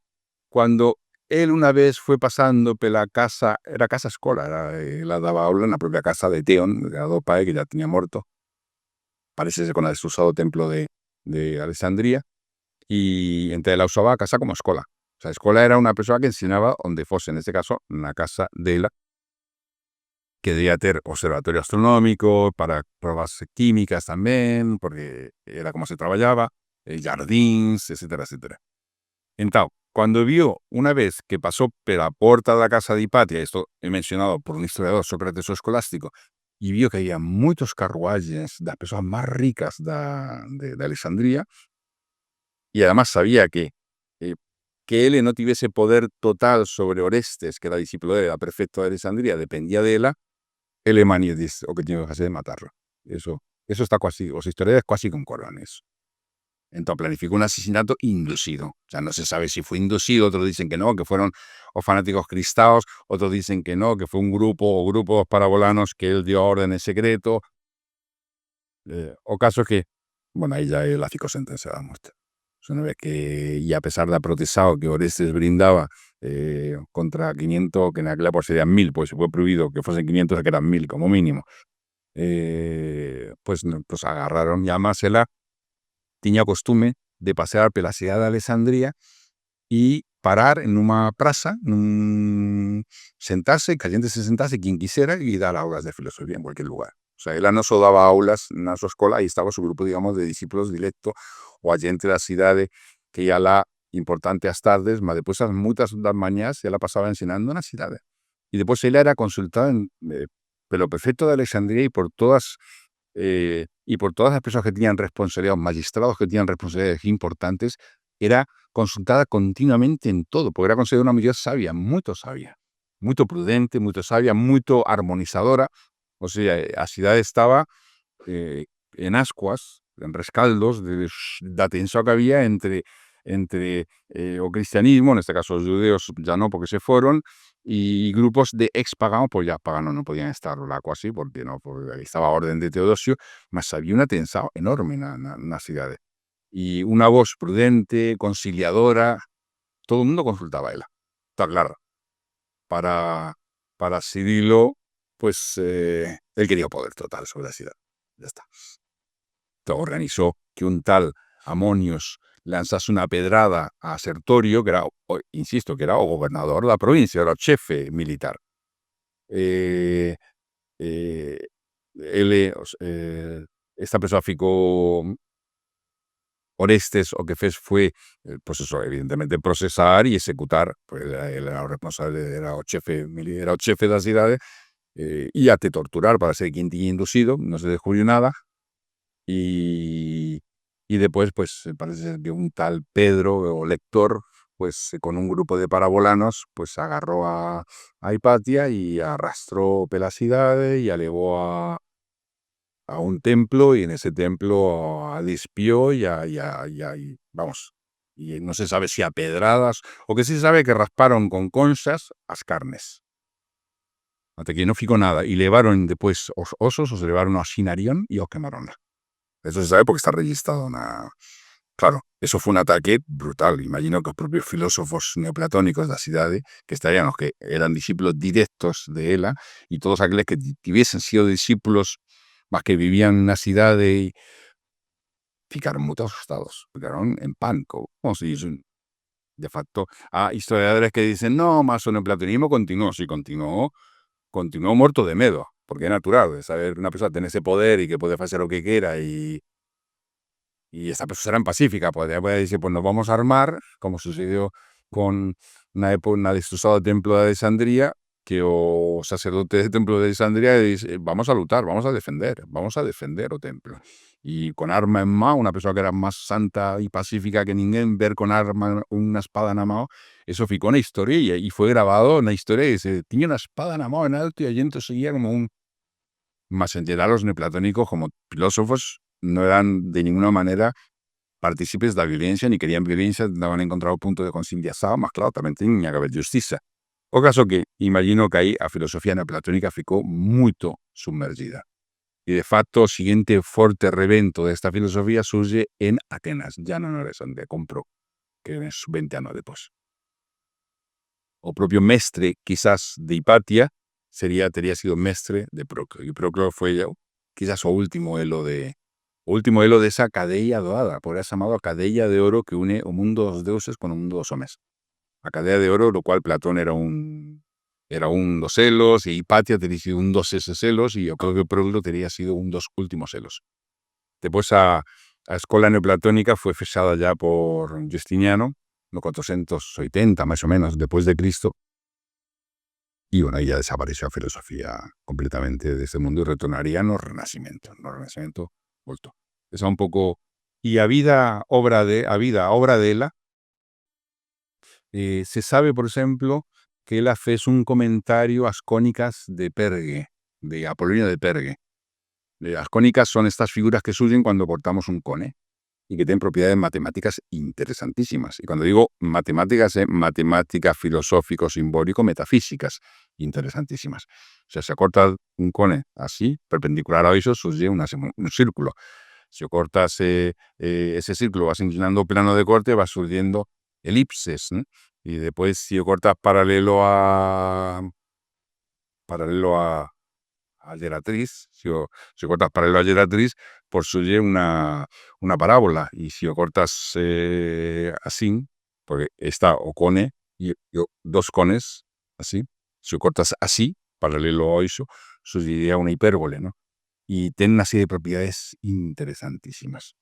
cuando él una vez fue pasando pela casa, era casa escola, la daba aula en la propia casa de Teón, de Adopae, que ya tenía muerto, parece con el desusado templo de Alessandría, y entre la usaba a casa como escola. O sea, escola era una persona que enseñaba donde fuese, en este caso, en la casa de ella, que debía tener observatorio astronómico, para pruebas químicas también, porque era como se trabajaba, jardins, etcétera, etcétera. Entonces, cuando vio una vez que pasó por la puerta de la casa de Hipatia, esto he mencionado por un historiador, Sócrates o Escolástico, y vio que había muchos carruajes de las personas más ricas de Alessandría, y además sabía que él no tuviese poder total sobre Orestes, que era discípulo de él, era prefecto de Alessandría, dependía de él, el Emanio dice, o que tiene que hacer de matarlo. Eso está casi, los historiadores casi concuerdan eso. Entonces planificó un asesinato inducido. O sea, no se sabe si fue inducido, otros dicen que no, que fueron los fanáticos cristaos, otros dicen que no, que fue un grupo o grupos parabolanos que él dio órdenes secreto. O caso que, bueno, ahí ya él la sentencia de muerte. Se ve que, y a pesar de la protestado que Orestes brindaba contra 500, que en aquella pues serían 1000, pues se fue prohibido que fuesen 500, que eran 1000 como mínimo, pues agarraron, y además él tenía costumbre de pasear por la ciudad de Alessandría y parar en una praza, sentarse, que la gente se sentase, quien quisiera, y dar aulas de filosofía en cualquier lugar. O sea, él no solo daba aulas en su escuela, y estaba su grupo, digamos, de discípulos directos, o a gente de la ciudad que ya la importante las tardes, mas después a muchas das mañanas ya la pasaba enseñando en la ciudad. Y después él era consultado pero prefecto de Alejandría y por todas las personas que tenían responsabilidad, magistrados que tenían responsabilidades importantes, era consultada continuamente en todo, porque era considerada una mujer sabia, muy prudente, muy sabia, muy armonizadora. O sea, la ciudad estaba en ascuas, en rescaldos la tensión que había entre o cristianismo, en este caso los judeos ya no porque se fueron, y grupos de ex-paganos, pues ya paganos no podían estar laco así, porque no, porque estaba orden de Teodosio, mas había una tensión enorme en las ciudades. Y una voz prudente, conciliadora, todo el mundo consultaba a él. Está claro. Para Cirilo, pues él quería poder total sobre la ciudad. Ya está. Organizó que un tal Amonios lanzase una pedrada a Sertorio, que era, insisto, que era o gobernador de la provincia, era el jefe militar. Eh, eh, esta persona ficó Orestes, o que fue, pues eso, evidentemente, procesar y ejecutar, pues él era el responsable, era el jefe de la ciudad, y a te torturar para ser quien te haya inducido, no se descubrió nada. Y después, pues parece ser que un tal Pedro o lector, pues con un grupo de parabolanos, pues agarró a Hipatia y arrastró pelacidades y alevó a un templo, y en ese templo dispió vamos, y no se sabe si a pedradas, o que sí se sabe que rasparon con conchas las carnes. Hasta que no ficó nada. Y llevaron después osos, os llevaron a Sinarión y os quemaron. Eso se sabe porque está registrado. Claro, eso fue un ataque brutal. Imagino que los propios filósofos neoplatónicos de la ciudad, que estarían los que eran discípulos directos de él, y todos aquellos que hubiesen sido discípulos más que vivían en la ciudad, ficaron muy asustados, ficaron en pánico. Como se dice, de facto, hay historiadores que dicen, no, más o neoplatonismo continuó. Sí, continuó muerto de miedo, porque es natural, de saber una persona tiene ese poder y que puede hacer lo que quiera, y esta persona era pacífica, podría decir, pues nos vamos a armar, como sucedió con una destrozado templo de Alejandría, que o sacerdote del templo de Alejandría dice, vamos a luchar, vamos a defender o templo. Y con arma en mano, una persona que era más santa y pacífica que ninguém, ver con arma, una espada en la mano, eso ficó una historia, y fue grabado en la historia, y dice, tenía una espada en la mano en alto, y allí entonces seguía como un... Más en general, los neoplatónicos, como filósofos, no eran de ninguna manera partícipes de la violencia, ni querían violencia, no han encontrado punto de conciliación, más claro, también tenía que haber justicia. O caso que, imagino que ahí a filosofía neoplatónica ficó muy sumergida. Y de facto, el siguiente fuerte revento de esta filosofía surge en Atenas, ya no en Alejandría, compró, que es 20 años después. O propio mestre, quizás, de Hipatia, teria sido mestre de Proclo. Y Proclo fue quizás o último elo de esa cadella dorada, por eso llamado cadella de oro que une o mundo dos deuses con o mundo dos hombres. A cadella de oro, lo cual Platón era un dos celos, y Hipatia tenía sido un dos ese celos, y yo creo que Proclo tenía sido un dos últimos celos. Después a escuela neoplatónica fue fechada ya por Justiniano, no 480 más o menos después de Cristo, y bueno, ya desapareció la filosofía completamente de este mundo y retornaría no Renacimiento volto. Esa un poco, y a vida obra de ella, se sabe, por ejemplo, que él hace un comentario a las cónicas de Pergue, de Apolonio de Pergue. Las cónicas son estas figuras que surgen cuando cortamos un cone, y que tienen propiedades matemáticas interesantísimas. Y cuando digo matemáticas, matemáticas filosófico, simbólico, metafísicas interesantísimas. O sea, se corta un cone así, perpendicular a eso, surge un círculo. Si cortas ese círculo, vas inclinando plano de corte, va surgiendo elipses, ¿no? Y después, si cortas paralelo a geratriz, si cortas paralelo a geratriz, pues surge una parábola, y si lo cortas así, porque está o cone y dos cones, así, si lo cortas así, paralelo a eso sería una hipérbole, ¿no? Y tiene una serie de propiedades interesantísimas.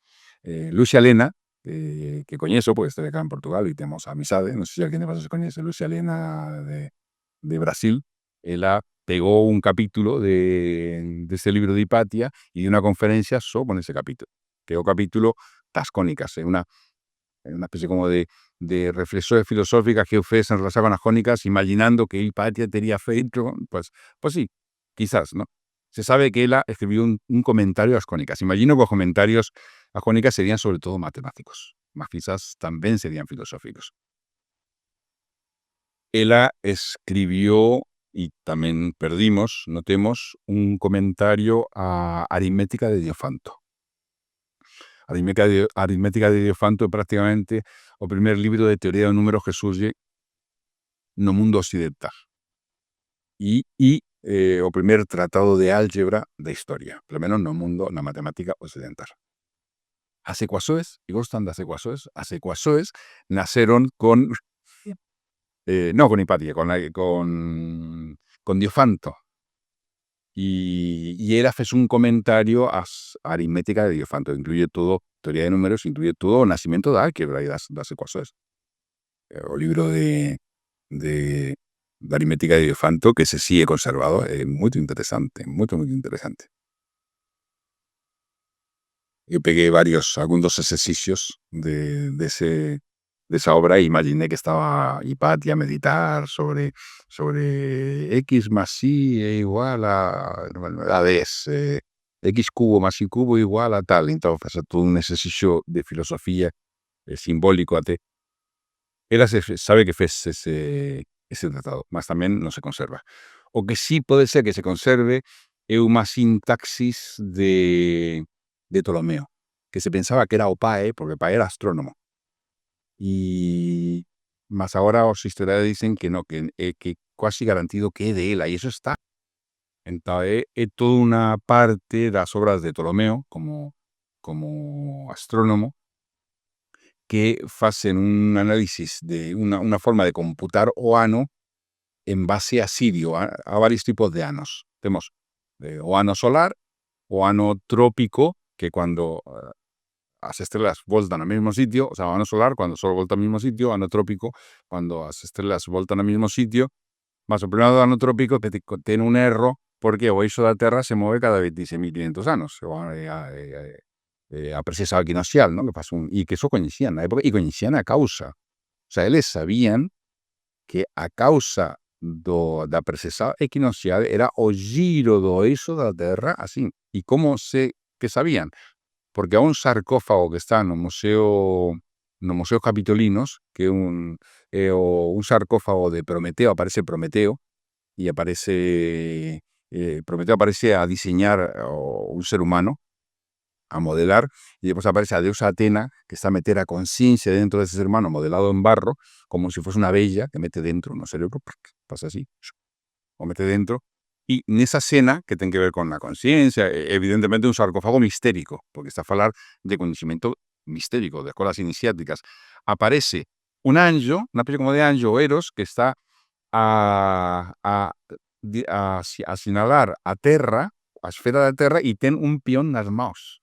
Lucia Lena, que coñezo, porque estoy acá en Portugal y tenemos amistades, no sé si alguien de vosotros conoce, Lucia Lena de Brasil, ella pegó un capítulo de ese libro de Hipatia y de una conferencia sobre ese capítulo. Pegó capítulo das cónicas, una especie como de reflexiones filosóficas que fez en relación con las jónicas, imaginando que Hipatia tenía feito, pues sí, quizás, ¿no? Se sabe que ella escribió un comentario a las jónicas. Imagino que los comentarios a jónicas serían sobre todo matemáticos, mas quizás también serían filosóficos. Ella escribió, y también perdimos, notemos, un comentario a Aritmética de Diofanto. Aritmética de Diofanto é prácticamente o primer libro de teoría de números que surge no mundo occidental. E o primer tratado de álgebra da historia, polo menos no mundo, na matemática occidental. As ecuações, e gostan das ecuações, as ecuações naceron con no con Hipatia, con Diofanto. Y él hace un comentario a aritmética de Diofanto, incluye todo, teoría de números, incluye todo o nacimiento da álgebra e das ecuações. O libro de aritmética de Diofanto que se sigue conservado, es muy interesante, muy interesante. Yo pegué algunos ejercicios de esa obra e imaginé que estaba Hipatia a meditar sobre X más Y igual a vez, X cubo más Y cubo igual a tal. Entonces, todo un ejercicio de filosofía simbólico até. Ella sabe que fez ese tratado, mas también no se conserva. O que sí puede ser que se conserve é unha sintaxis de Ptolomeo, que se pensaba que era o pai, porque o pai era astrónomo. Mas ahora os historiadores dicen que no, que casi garantido que é de ela, e eso está. Entón, é toda unha parte das obras de Ptolomeo como astrónomo que facen un análisis de una forma de computar o ano en base a Sirio, a varios tipos de anos. Tenemos o ano solar, o ano trópico, que cuando as estrelas voltan al mismo sitio, o sea, ano solar, cuando o Sol volta al mismo sitio, ano trópico, cuando as estrelas voltan al mismo sitio, mas o primeiro ano trópico ten un erro, porque o eixo da Terra se move cada 26.500 anos. A precesa equinocial, ¿no? Que eso coñecían na época, e coñecían a causa. O sea, eles sabían que a causa da precesa equinocial era o giro do eixo da Terra así. E como que sabían? Porque a un sarcófago que está no Museo Capitolinos, que é un sarcófago de Prometeo, aparece Prometeo, e Prometeo aparece a diseñar un ser humano, a modelar, y después aparece a diosa Atena, que está a meter a conciencia dentro de ese ser humano modelado en barro, como si fuese una bella que mete dentro un cerebro, pasa así, o mete dentro, y en esa escena que tiene que ver con la conciencia, evidentemente un sarcófago mistérico, porque está a falar de conocimiento mistérico, de escuelas iniciáticas, aparece un anjo, una especie como de anjo, Eros, que está a sinalar a terra, a esfera da Terra, e ten un peón nas mãos.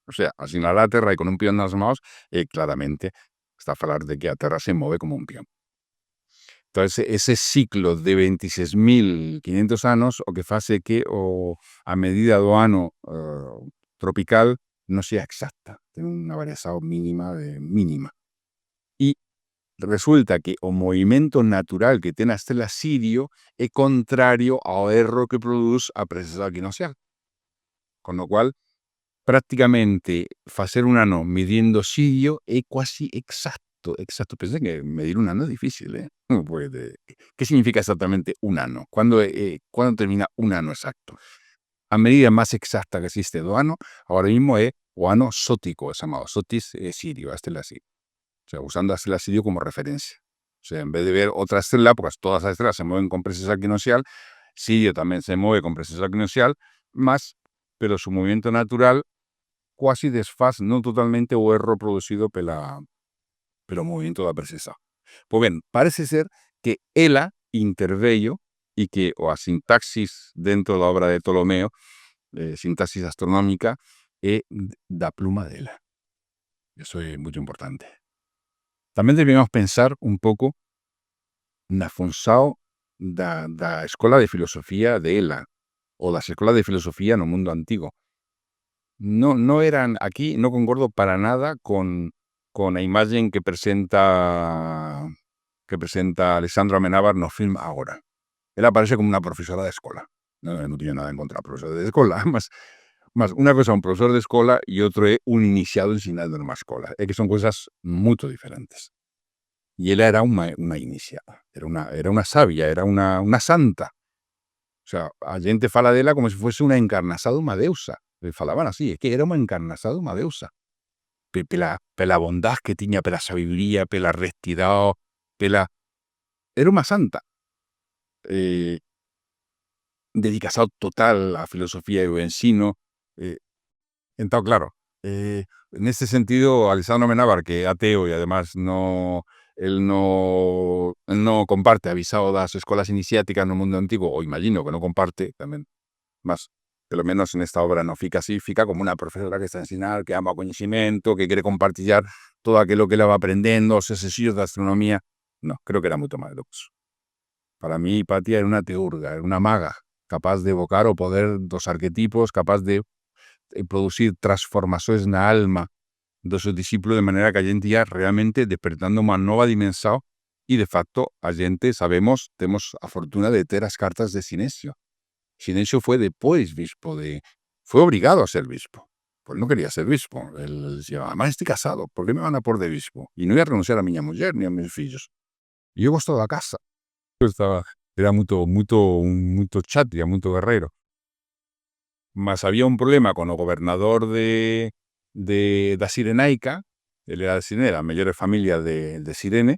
O sea, a sinalar a Terra e con un peón nas mãos, claramente está a falar de que a Terra se move como un peón. Entonces, ese ciclo de 26.500 anos o que face que a medida do ano tropical non sea exacta, ten unha variación mínima. E resulta que o movimento natural que ten a estrela Sirio é contrario ao erro que produz a precesa equinocial. Con lo cual, prácticamente, facer un ano midiendo Sirio é quasi exacto. Pensé que medir un ano é difícil, ¿Qué significa exactamente un ano? ¿Cuándo termina un ano exacto? A medida máis exacta que existe do ano, ahora mismo é o ano sótico, é chamado Sotis Sirio, a estrela Sirio. O sea, usando a estrela Sirio como referencia. O sea, en vez de ver otra estrela, porque todas las estrellas se mueven con precesa equinocial, Sirio también se mueve con precesa equinocial, pero su movimiento natural quasi desfaz, non totalmente o erro producido pelo movimiento da presença. Pois ben, parece ser que ela intervello e que a sintaxis dentro da obra de Ptolomeo, sintaxis astronómica, é da pluma dela. Eso é moito importante. Tamén debemos pensar un pouco na função da escola de filosofía de ela, ou das escolas de filosofía no mundo antigo. No eran, aquí no concordo para nada con a imagen que presenta Alexandra Amenábar no film Agora. Ela aparece como una profesora de escola. No tiene nada en contra de profesores de escola, más una cosa un profesor de escola y otro es un iniciado ensinando en una escola. Es que son cosas muy diferentes. Y ella era una iniciada, era una sabia, era una santa. O sea, a gente fala de ella como si fuese una encarnação de uma deusa. Le falaban así, es que era una encarnação de uma deusa. Pela bondad que tenía, pela sabiduría, pela rectidad, era una santa. Dedicación total a filosofía y o ensino. Entonces, claro, en ese sentido, Alessandro Amenábar, que es ateo y además él no comparte avisado das escuelas iniciáticas no mundo antiguo, o imagino que no comparte también, más, pelo menos en esta obra no fica así, fica como una profesora que está a ensinar, que ama o conocimiento, que quiere compartir todo aquello que ela va aprendendo, os exercicios de astronomía. No, creo que era mucho más de eso. Para mí, Hipatia era una teurga, era una maga, capaz de evocar o poder dos arquetipos, capaz de producir transformaciones na alma dos seus discípulos, de manera que a gente ia realmente despertando uma nova dimensão e, de facto, a gente, sabemos, temos a fortuna de ter as cartas de Sinesio. Sinesio fue después bispo fue obligado a ser bispo. Pues no quería ser bispo. Él decía, además estoy casado, ¿por qué me van a por de bispo? Y no voy a renunciar a mi mujer ni a mis hijos. Y yo gosto da casa. Era muito chatria, muito guerreiro. Mas había un problema con o gobernador da Cirenaica, él era de Cirene, la mellor familia de Cirene,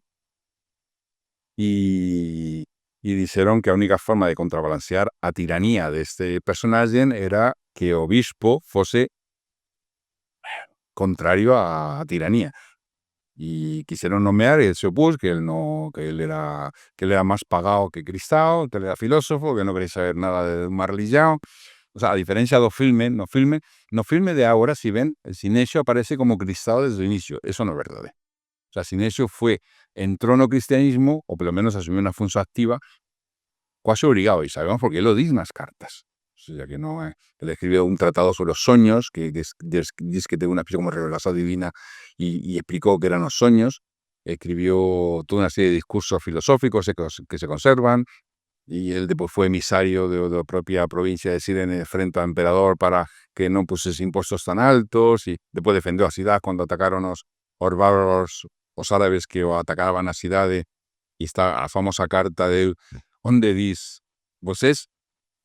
y dixeron que a única forma de contrabalancear a tiranía deste personaje era que o bispo fose contrario a tiranía. Y quisieron nomear y él se opuso, que él era más pagado que cristao, que él era filósofo, que no quería saber nada de un religión. O sea, a diferencia do filme, no filme de ahora, si ven, el Sinesio aparece como cristao desde el inicio. Eso no es verdad. O sea, Sinesio entró no cristianismo, o por lo menos asumió una función activa, casi obligado, y sabemos por qué lo dice en las cartas. O sea, que no, él escribió un tratado sobre los sueños, que dice que tiene una especie como revelación divina, y explicó qué eran los sueños. Escribió toda una serie de discursos filosóficos que se conservan, y él después fue emisario de la propia provincia de Cirene frente al emperador para que no pusiese impuestos tan altos, y después defendió a ciudad cuando atacaron los bárbaros, los árabes que atacaban a ciudades, y está la famosa carta de él, donde dice, vocês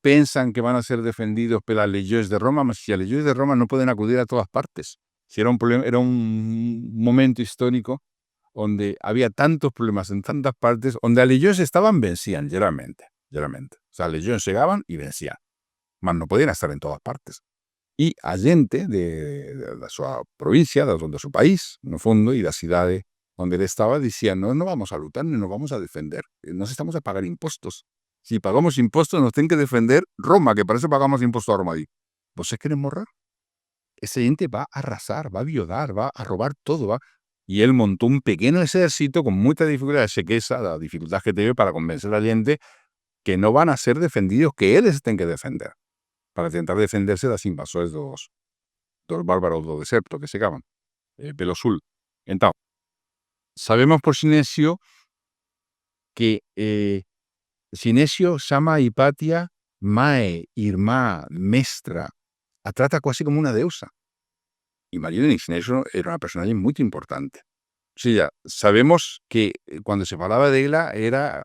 piensan que van a ser defendidos por las leyes de Roma, pero si las leyes de Roma no pueden acudir a todas partes. Si era un momento histórico donde había tantos problemas en tantas partes, donde las leyes estaban, vencían, generalmente. O sea, las leyes llegaban y vencían, mas no podían estar en todas partes. Y a gente de su provincia, de su país, en el fondo, y de la ciudad donde él estaba, decían, no vamos a luchar, ni nos vamos a defender, nos estamos a pagar impuestos. Si pagamos impuestos, nos tienen que defender Roma, que para eso pagamos impuestos a Roma. ¿Vos quieren morrer? Esa gente va a arrasar, va a violar, va a robar todo, Y él montó un pequeño ejército con mucha dificultad, la dificultad que tiene para convencer a la gente que no van a ser defendidos, que ellos tienen que defender, para intentar defenderse de las invasiones de los bárbaros del desierto que llegaban, pelo sul. Entonces, sabemos por Sinesio que Sinesio llama a Hipatia mae, irmá, mestra, la trata casi como una deusa. Y María Sinesio era una personaje muy importante. O sea, sabemos que cuando se hablaba de ella era,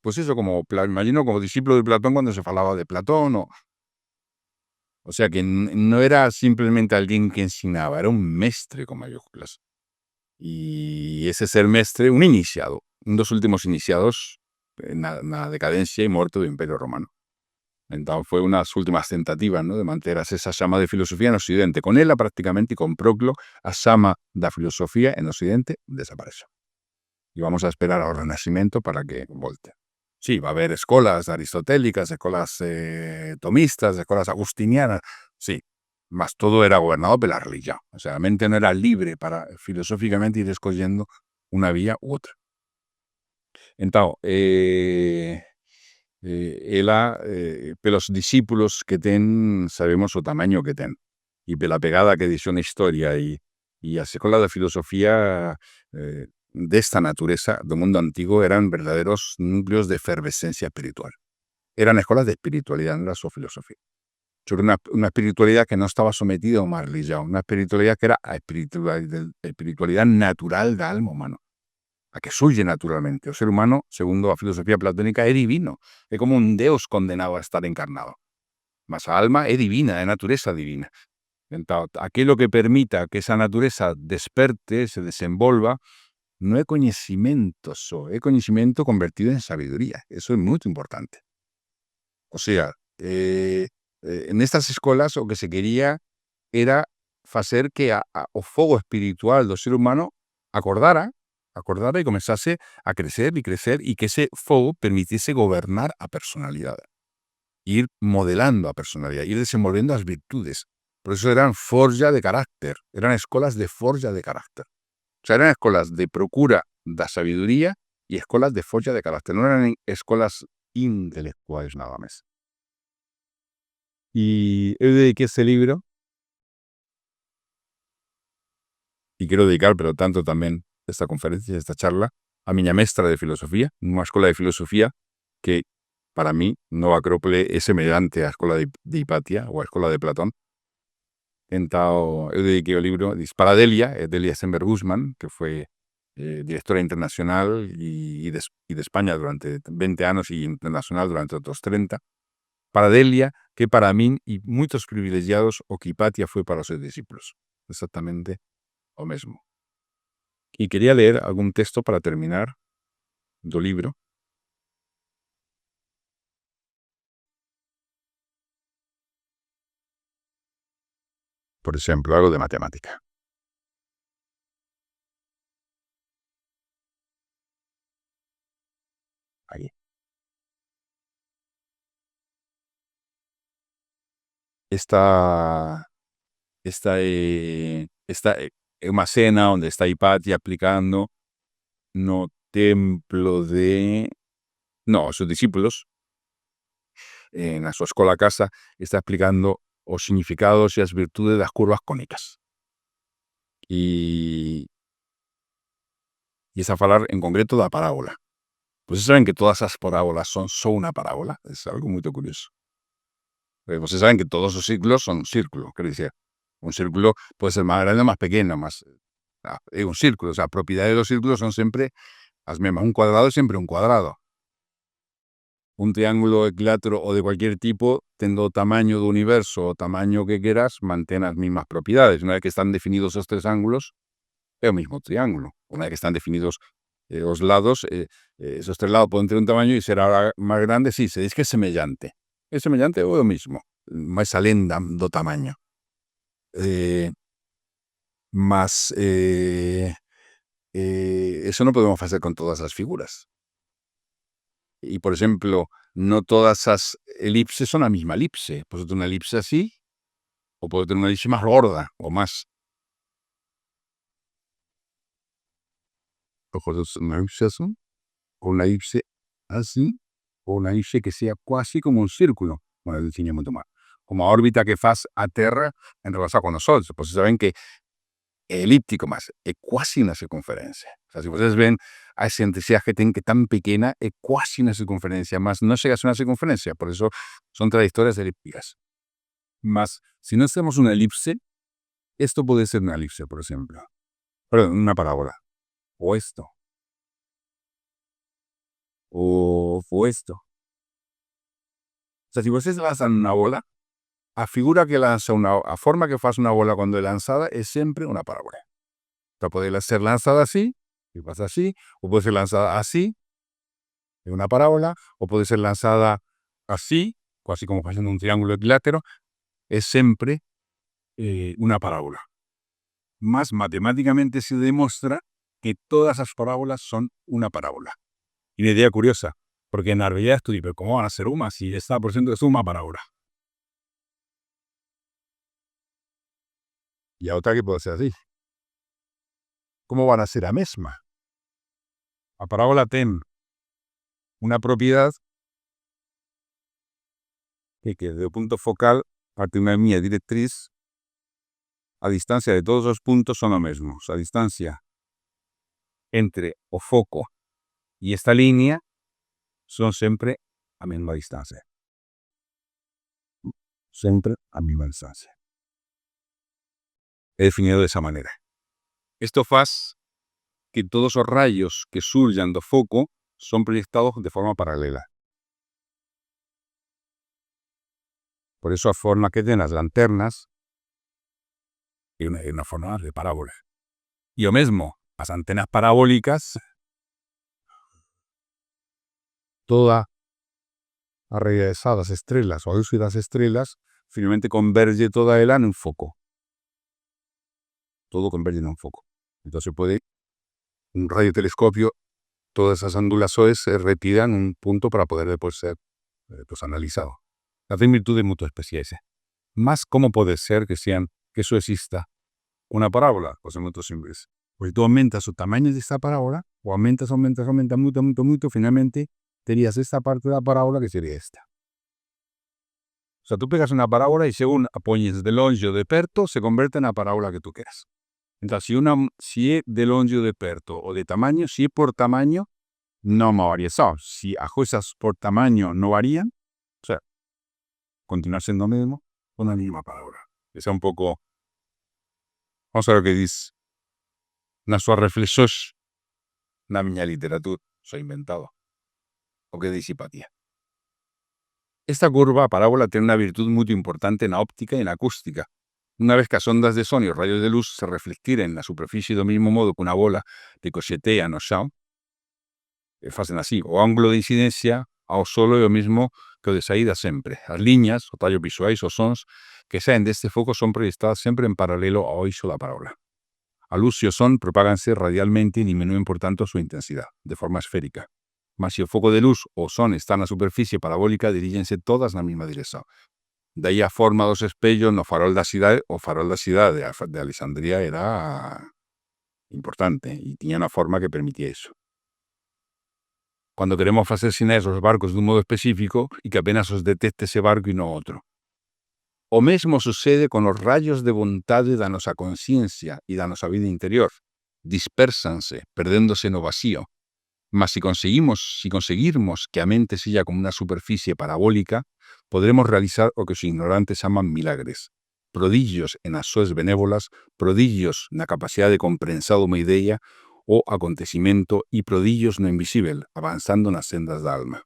pues eso, como, imagino, como discípulo de Platón cuando se hablaba de Platón. O sea, que no era simplemente alguien que enseñaba, era un mestre con mayúsculas. Y ese ser mestre, un iniciado, un dos últimos iniciados en la decadencia y muerte del Imperio Romano. Entonces fue unas últimas tentativas, ¿no?, de mantener esa llama de filosofía en Occidente. Con ella prácticamente y con Proclo, a llama da filosofía en Occidente desapareció. Y vamos a esperar al Renacimiento para que volte. Sí, va a haber escuelas aristotélicas, escuelas tomistas, escuelas agustinianas, sí, mas todo era gobernado por la religión. O sea, la mente no era libre para filosóficamente ir escogiendo una vía u otra. Entonces, pelos discípulos que ten, sabemos o tamaño que ten. Y pela pegada que dio na historia y as escolas de filosofía de esta naturaleza del mundo antiguo eran verdaderos núcleos de efervescencia espiritual. Eran escuelas de espiritualidad, no era solo filosofía. Sobre una espiritualidad que no estaba sometida a una religión, una espiritualidad que era a espiritualidad natural del alma humano, a que surge naturalmente. O ser humano, segundo la filosofía platónica, es divino, es como un Dios condenado a estar encarnado. Mas a alma es divina, de naturaleza divina. Entonces, aquello que permita que esa naturaleza desperte, se desenvolva, no es conocimiento solo, es conocimiento convertido en sabiduría. Eso es muy importante. O sea, en estas escuelas lo que se quería era hacer que o fuego espiritual del ser humano acordara y comenzase a crecer y que ese fuego permitiese gobernar a personalidad, ir modelando a personalidad, ir desenvolviendo las virtudes. Por eso eran forja de carácter, eran escuelas de forja de carácter. O sea, eran escuelas de procura da sabiduría y escuelas de forja de carácter, no eran escuelas intelectuales nada más. Y yo dediqué ese libro, y quiero dedicar, pero tanto también esta conferencia, esta charla, a mi mestra de filosofía, una escuela de filosofía que para mí, no Acrópole, es semejante a la escuela de Hipatia o a la escuela de Platón. Entonces, yo dediqué el libro para Delia Stenberg Guzmán, que fue directora internacional y de España durante 20 años y internacional durante otros 30. Para Delia, que para mí y muchos privilegiados, o que Hipatia fue para sus discípulos. Exactamente lo mismo. Y quería leer algún texto para terminar del libro. Por ejemplo, algo de matemática. Ahí. Esta es una cena donde está Hipatia aplicando no templo de... No, sus discípulos, en su escuela casa, está explicando los significados y las virtudes de las curvas cónicas. Y es a hablar en concreto de la parábola. Pues saben que todas esas parábolas son una parábola. Es algo muy curioso. Pues saben que todos los círculos son círculos. Quiero decir, un círculo puede ser más grande o más pequeño, más... es un círculo. O sea, propiedades de los círculos son siempre las mismas. Un cuadrado es siempre un cuadrado. Un triángulo equilátero o de cualquier tipo, teniendo tamaño de universo o tamaño que quieras, mantiene las mismas propiedades. Una vez que están definidos esos tres ángulos, es el mismo triángulo. Una vez que están definidos los lados, esos tres lados pueden tener un tamaño y será más grande. Sí, se dice que es semejante. Es semejante o lo mismo, más alenda do tamaño. Más eso no podemos hacer con todas las figuras. Y, por ejemplo, no todas las elipses son la misma elipse. Puedes tener una elipse así, o puedes tener una elipse más gorda, o más... Una elipse así, o una elipse así, o una elipse que sea casi como un círculo. Bueno, enseño mucho más. Como la órbita que faz a Tierra en relación con nosotros. Pues saben que elíptico más, es casi una circunferencia. O sea, si ustedes ven a excentricidad que tienen que tan pequeña, es casi una circunferencia, más no llega a ser una circunferencia, por eso son trayectorias elípticas. Más, si no hacemos una elipse, esto puede ser una elipse, por ejemplo. Perdón, una parábola. O esto. O esto. O sea, si ustedes lanzan una bola, a figura que lanza a forma que hace una bola cuando es lanzada, es siempre una parábola. O sea, puede ser lanzada así, y pasa así, o puede ser lanzada así, es una parábola, o puede ser lanzada así, quasi como facendo un triángulo equilátero, es sempre una parábola. Más matemáticamente se demuestra que todas las parábolas son una parábola. Y una idea curiosa, porque en la realidad tú dices, pero ¿cómo van a ser una si está por ciento es una parábola? Y a otra que puede ser así. ¿Cómo van a ser la misma? La parábola tiene una propiedad que desde el punto focal parte de una línea directriz, a distancia de todos los puntos son lo mismo. A distancia entre o foco y esta línea son siempre a misma distancia. Siempre a misma distancia. He definido de esa manera. Esto hace que todos los rayos que surjan del foco son proyectados de forma paralela. Por eso la forma que tienen las lanternas es una forma de parábola. Y lo mismo, las antenas parabólicas, toda a regresar las estrellas o a uso de las estrellas, finalmente converge toda ella en un foco. Todo converge en un foco. Entonces puede un radiotelescopio, todas esas ondulaciones se retiran en un punto para poder después ser analizado. Las virtudes muchas especies. Más cómo puede ser que eso exista una parábola, pues es muy simple. Pues tú aumentas el tamaño de esta parábola, o aumentas mucho, finalmente tenías esta parte de la parábola que sería esta. O sea, tú pegas una parábola y según pones de longe o de perto, se convierte en la parábola que tú quieras. Entonces, si es de longe o de perto o de tamaño, si es por tamaño, no me varía eso. Si las cosas por tamaño no varían, o sea, continúa siendo lo mismo, con la misma parábola. Esa es un poco, vamos a ver lo que dice. Nas súas reflexións na miña literatura, soy inventado, o que de simpatía. Esta curva, parábola, tiene una virtud muy importante en la óptica y en la acústica. Una vez que las ondas de sonido, rayos de luz, se reflectiren en la superficie del mismo modo que una bola de coxetea no xao, facen así, o ángulo de incidencia ao solo é o mismo que o de saída sempre. As liñas, o tallos visuais, os sons que saen deste foco son proyectadas sempre en paralelo ao eixo da parábola. A luz y o son propáganse radialmente y disminúen por tanto su intensidad, de forma esférica. Mas si el foco de luz o son está en la superficie parabólica, dirígense todas na mesma dirección. De aí a forma dos espellos no farol da cidade. O farol da cidade de Alexandría era importante y tenía una forma que permitía eso. Cuando queremos facer sinais os barcos de un modo específico y que apenas os detecte ese barco y no otro. O mesmo sucede con los rayos de vontade da nosa conciencia y da nosa vida interior. Dispérsanse, perdéndose no vacío. Mas si conseguirmos que a mente sella como una superficie parabólica, podremos realizar o que os ignorantes llaman milagres. Prodigios en as súas benévolas, prodigios na capacidade de comprensar unha idea o acontecimiento y prodigios no invisible, avanzando nas sendas da alma.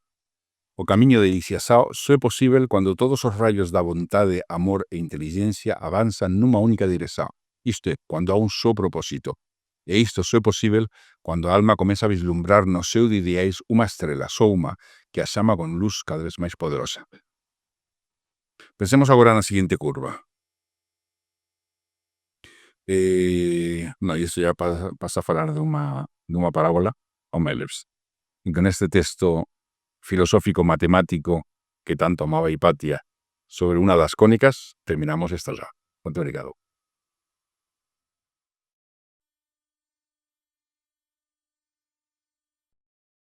O camiño de iniciación só é posible cuando todos os rayos da vontade, amor e inteligencia avanzan nunha única dirección. Isto é, cuando há un só propósito. E isto só é posible cuando a alma comeza a vislumbrar no seu de ideais unha estrela, só unha, que a chama con luz cada vez máis poderosa. Pensemos agora na seguinte curva. No, isto ya pasa a falar dunha parábola ao Mellers. E con este texto filosófico matemático que tanto amaba Hipatia sobre una das cónicas, terminamos esta ya. Muito obrigado.